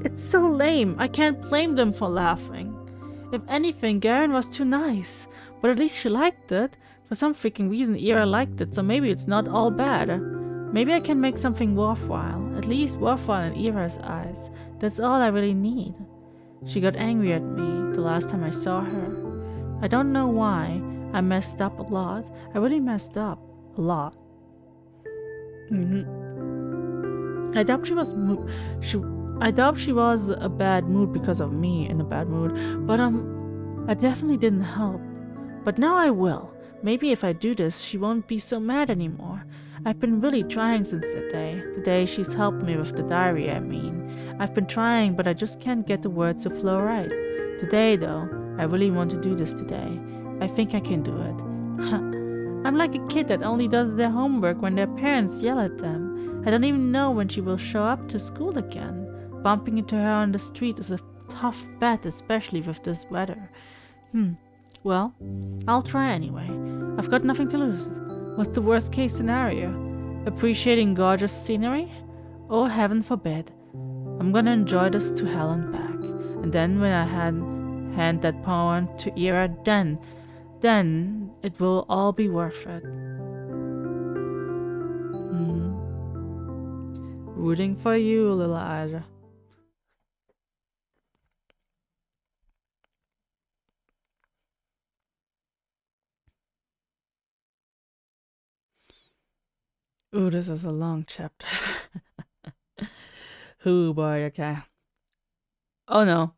it's so lame. I can't blame them for laughing. If anything, Garen was too nice. But at least she liked it. For some freaking reason, Ira liked it, so maybe it's not all bad. Maybe I can make something worthwhile. At least worthwhile in Ira's eyes. That's all I really need. She got angry at me the last time I saw her. I don't know why. I messed up a lot. I really messed up a lot. I doubt she was I doubt she was a bad mood because of me in a bad mood, but I definitely didn't help. But now I will. Maybe if I do this, she won't be so mad anymore. I've been really trying since the day she's helped me with the diary, I mean. I've been trying, but I just can't get the words to flow right. Today, though, I really want to do this today. I think I can do it. I'm like a kid that only does their homework when their parents yell at them. I don't even know when she will show up to school again. Bumping into her on the street is a tough bet, especially with this weather. Well, I'll try anyway. I've got nothing to lose. What's the worst case scenario? Appreciating gorgeous scenery? Oh, heaven forbid. I'm gonna enjoy this to hell and back. And then when I hand that poem to Ira, then it will all be worth it. Rooting for you, little Aja. Ooh, this is a long chapter. Ooh, boy, okay. Oh no.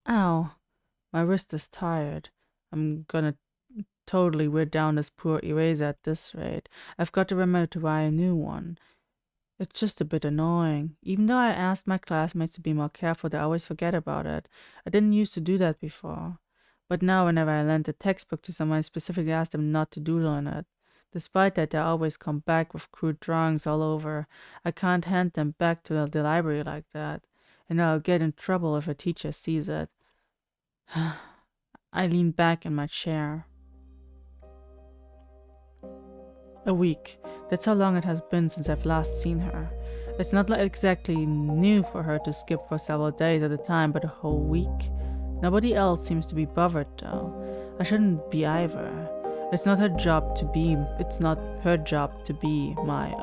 Ow. My wrist is tired. I'm gonna totally wear down this poor eraser at this rate. I've got to remember to buy a new one. It's just a bit annoying. Even though I asked my classmates to be more careful, they always forget about it. I didn't used to do that before. But now whenever I lend a textbook to someone, I specifically ask them not to doodle on it. Despite that, they always come back with crude drawings all over. I can't hand them back to the library like that, and I'll get in trouble if a teacher sees it. I lean back in my chair. A week. That's how long it has been since I've last seen her. It's not exactly new for her to skip for several days at a time, but a whole week. Nobody else seems to be bothered, though. I shouldn't be either. It's not her job to be my,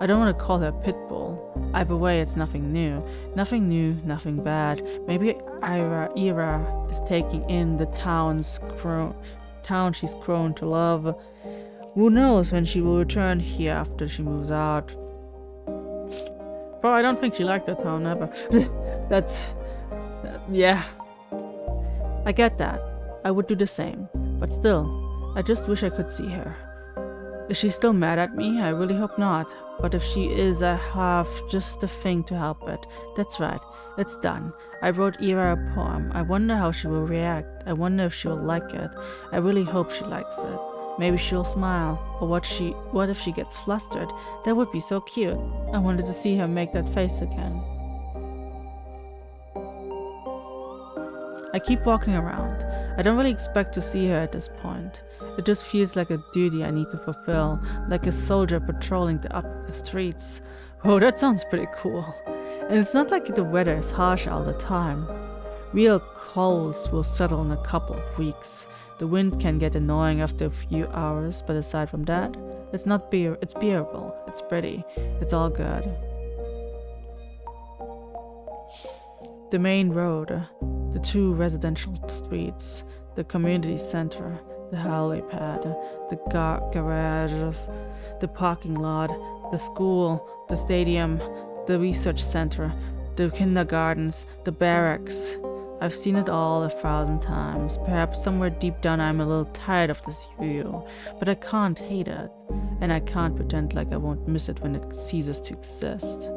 I don't want to call her Pitbull. Either way, it's nothing new. Nothing new, nothing bad. Maybe Ira is taking in the town she's grown to love. Who knows when she will return here after she moves out. Bro, I don't think she liked the town ever. That's... yeah. I get that. I would do the same. But still, I just wish I could see her. Is she still mad at me? I really hope not. But if she is, I have just the thing to help it. That's right. It's done. I wrote Ira a poem. I wonder how she will react. I wonder if she will like it. I really hope she likes it. Maybe she'll smile. Or what if she gets flustered? That would be so cute. I wanted to see her make that face again. I keep walking around. I don't really expect to see her at this point. It just feels like a duty I need to fulfill, like a soldier patrolling up the streets. Whoa, that sounds pretty cool. And it's not like the weather is harsh all the time. Real colds will settle in a couple of weeks. The wind can get annoying after a few hours, but aside from that, it's bearable, it's pretty, it's all good. The main road, the two residential streets, the community center, the helipad, the garages, the parking lot, the school, the stadium, the research center, the kindergartens, the barracks. I've seen it all 1,000 times. Perhaps somewhere deep down I'm a little tired of this view, but I can't hate it, and I can't pretend like I won't miss it when it ceases to exist.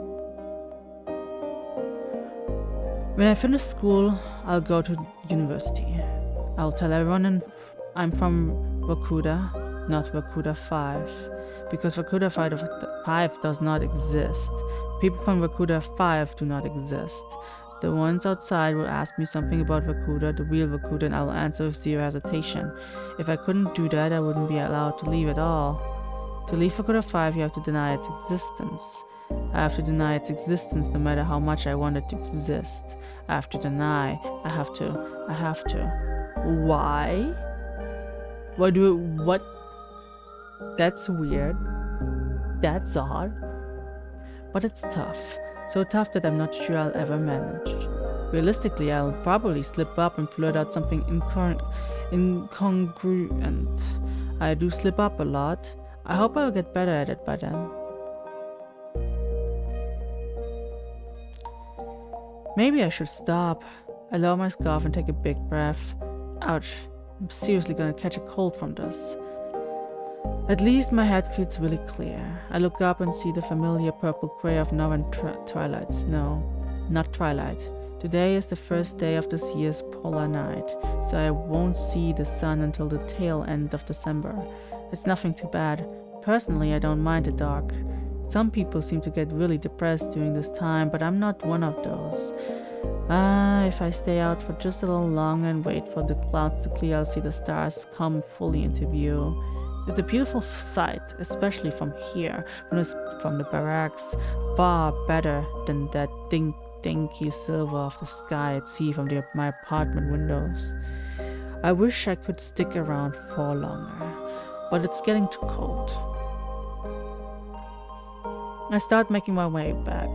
When I finish school, I'll go to university. I'll tell everyone I'm from Wakuda, not Wakuda 5, because Wakuda 5 does not exist. People from Wakuda 5 do not exist. The ones outside will ask me something about Wakuda, the real Wakuda, and I will answer with zero hesitation. If I couldn't do that, I wouldn't be allowed to leave at all. To leave Wakuda 5, you have to deny its existence. I have to deny its existence no matter how much I want it to exist. I have to deny. I have to. Why? What? That's weird. That's odd. But it's tough. So tough that I'm not sure I'll ever manage. Realistically, I'll probably slip up and blurt out something incongruent. I do slip up a lot. I hope I'll get better at it by then. Maybe I should stop. I lower my scarf and take a big breath. Ouch, I'm seriously gonna catch a cold from this. At least my head feels really clear. I look up and see the familiar purple gray of northern twilights. No, not twilight. Today is the first day of this year's polar night, so I won't see the sun until the tail end of December. It's nothing too bad. Personally, I don't mind the dark. Some people seem to get really depressed during this time, but I'm not one of those. If I stay out for just a little longer and wait for the clouds to clear, I'll see the stars come fully into view. It's a beautiful sight, especially from here, from the barracks, far better than that dinky silver of the sky I'd see from my apartment windows. I wish I could stick around for longer, but it's getting too cold. I start making my way back.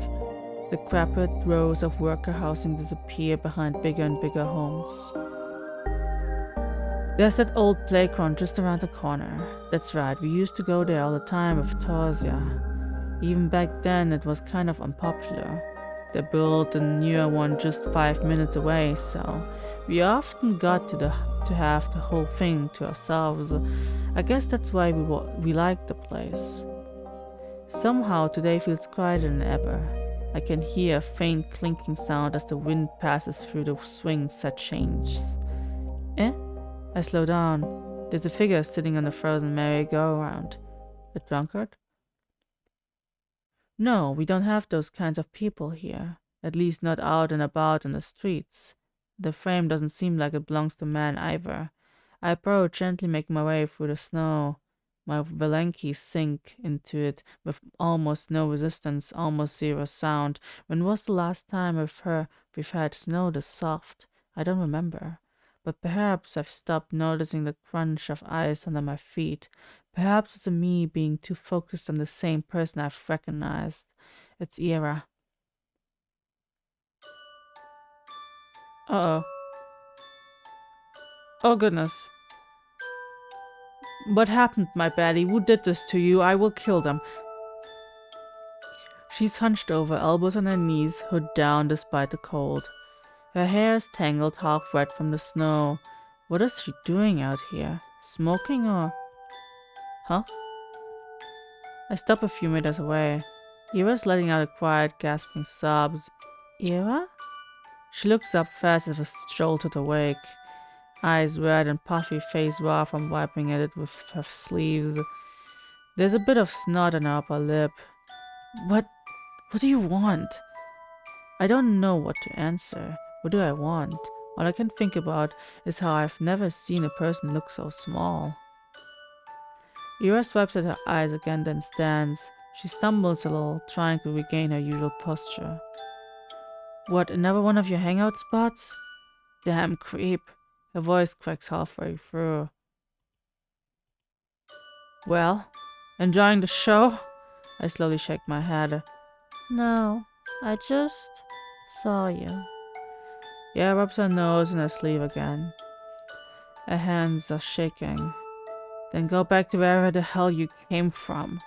The crapit rows of worker housing disappear behind bigger and bigger homes. There's that old playground just around the corner. That's right, we used to go there all the time with Tosia. Even back then it was kind of unpopular. They built a newer one just 5 minutes away, so we often got to have the whole thing to ourselves. I guess that's why we liked the place. Somehow today feels quieter than ever. I can hear a faint clinking sound as the wind passes through the swings that changes. I slow down. There's a figure sitting on the frozen merry-go-round. A drunkard? No, we don't have those kinds of people here. At least not out and about in the streets. The frame doesn't seem like it belongs to man either. I approach, gently making my way through the snow. My Valenki sink into it with almost no resistance, almost zero sound. When was the last time we've had snow this soft? I don't remember. But perhaps I've stopped noticing the crunch of ice under my feet. Perhaps it's me being too focused on the same person I've recognized. It's Ira. Uh-oh. Oh goodness. What happened, my baddie? Who did this to you? I will kill them. She's hunched over, elbows on her knees, hood down despite the cold. Her hair is tangled, half wet from the snow. What is she doing out here? Smoking or... Huh? I stop a few meters away. Ira's letting out a quiet, gasping sobs. Ira? She looks up fast as if jolted awake. Eyes red and puffy, face raw from wiping at it with her sleeves. There's a bit of snot on her upper lip. What do you want? I don't know what to answer. What do I want? All I can think about is how I've never seen a person look so small. Ira swipes at her eyes again, then stands. She stumbles a little, trying to regain her usual posture. What, another one of your hangout spots? Damn creep. Her voice cracks halfway through. Well, enjoying the show? I slowly shake my head. No, I just saw you. Yeah, rubs her nose in her sleeve again. Her hands are shaking. Then go back to wherever the hell you came from.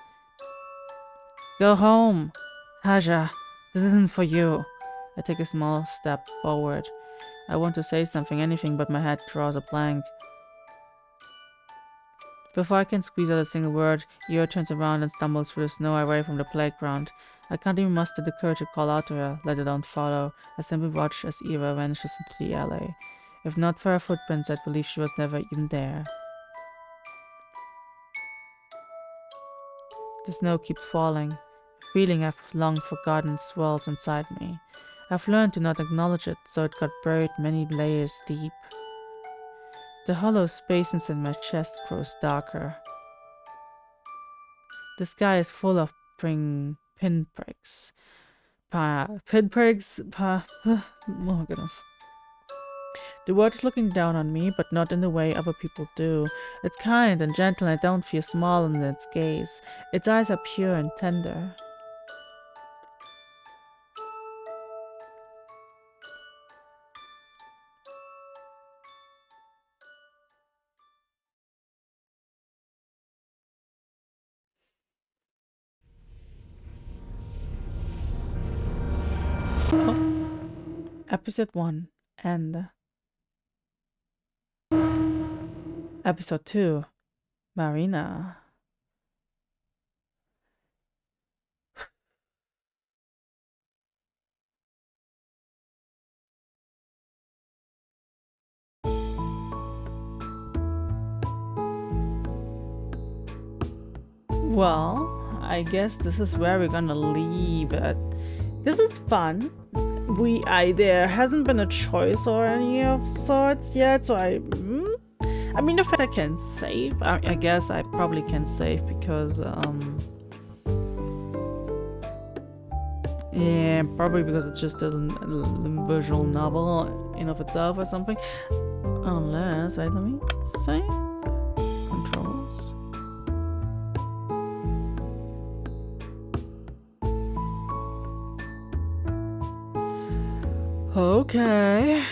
Go home. Haja, this isn't for you. I take a small step forward. I want to say something, anything, but my head draws a blank. Before I can squeeze out a single word, Ira turns around and stumbles through the snow away from the playground. I can't even muster the courage to call out to her, let alone follow. I simply watch as Ira vanishes into the alley. If not for her footprints, I'd believe she was never even there. The snow keeps falling. A feeling I've long forgotten swirls inside me. I've learned to not acknowledge it, so it got buried many layers deep. The hollow space inside my chest grows darker. The sky is full of pinpricks. Oh goodness. The world is looking down on me, but not in the way other people do. It's kind and gentle, and I don't feel small in its gaze. Its eyes are pure and tender. Episode 1 and Episode 2 Marina. Well, I guess this is where we're gonna leave it. This is fun. There hasn't been a choice or any of sorts yet, so I mean, the fact I can save, I guess I probably can save because, yeah, probably because it's just a visual novel in of itself or something. Unless, wait, let me save. Controls. Okay.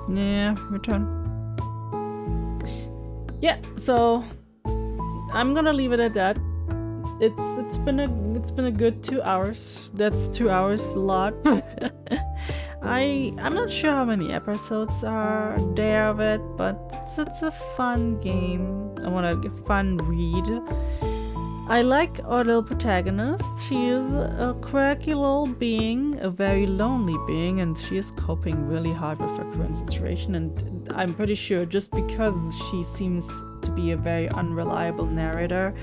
Yeah, return. Yeah, so I'm gonna leave it at that. It's been a good 2 hours. That's 2 hours a lot. I'm not sure how many episodes are there of it, but it's a fun game. I want a fun read. I like our little protagonist. She is a quirky little being, a very lonely being, and she is coping really hard with her current situation. And I'm pretty sure just because she seems to be a very unreliable narrator,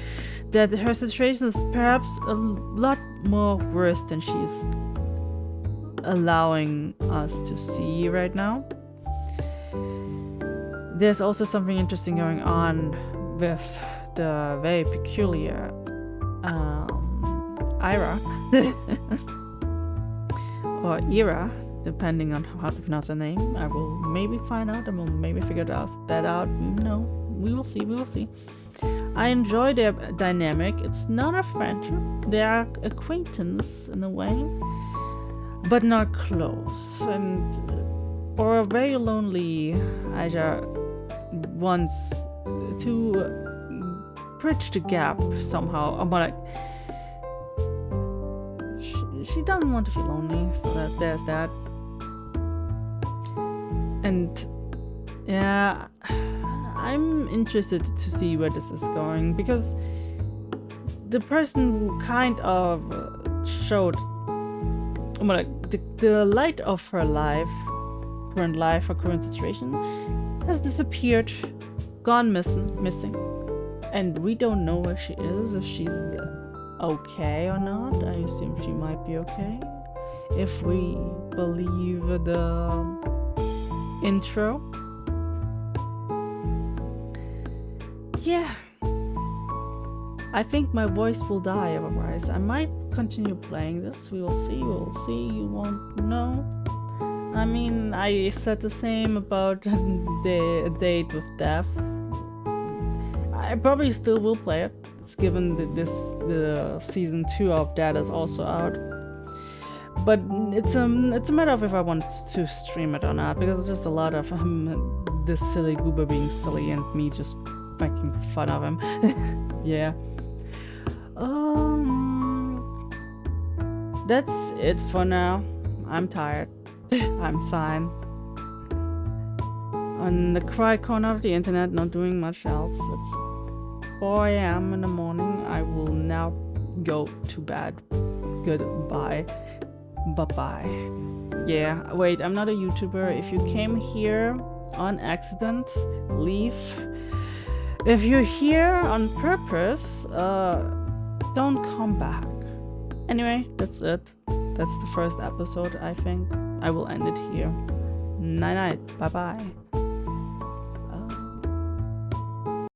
that her situation is perhaps a lot more worse than she's allowing us to see right now. There's also something interesting going on with the very peculiar Ira or Ira, depending on how to pronounce her name. I will maybe find out and we'll maybe figure that out. No, we will see. I enjoy their dynamic. It's not a friendship. They are acquaintance in a way, but not close. And or a very lonely Aja wants bridge the gap somehow. But she doesn't want to feel lonely, so there's that. And yeah, I'm interested to see where this is going, because the person who kind of showed the light of her current life, her current situation, has disappeared, gone missing, and we don't know where she is, if she's okay or not. I assume she might be okay, if we believe the intro. Yeah, I think my voice will die otherwise. I might continue playing this. We will see. You won't know. I mean, I said the same about the date with death. I probably still will play it. It's given that the season 2 of that is also out. But it's a matter of if I want to stream it or not, because it's just a lot of this silly goober being silly and me just making fun of him. Yeah. That's it for now. I'm tired. I'm sighing. On the quiet corner of the internet, not doing much else. It's 4 a.m. in the morning. I will now go to bed. Goodbye. Bye-bye. Yeah, wait, I'm not a YouTuber. If you came here on accident, leave. If you're here on purpose, don't come back. Anyway, that's it. That's the first episode, I think. I will end it here. Night-night. Bye-bye.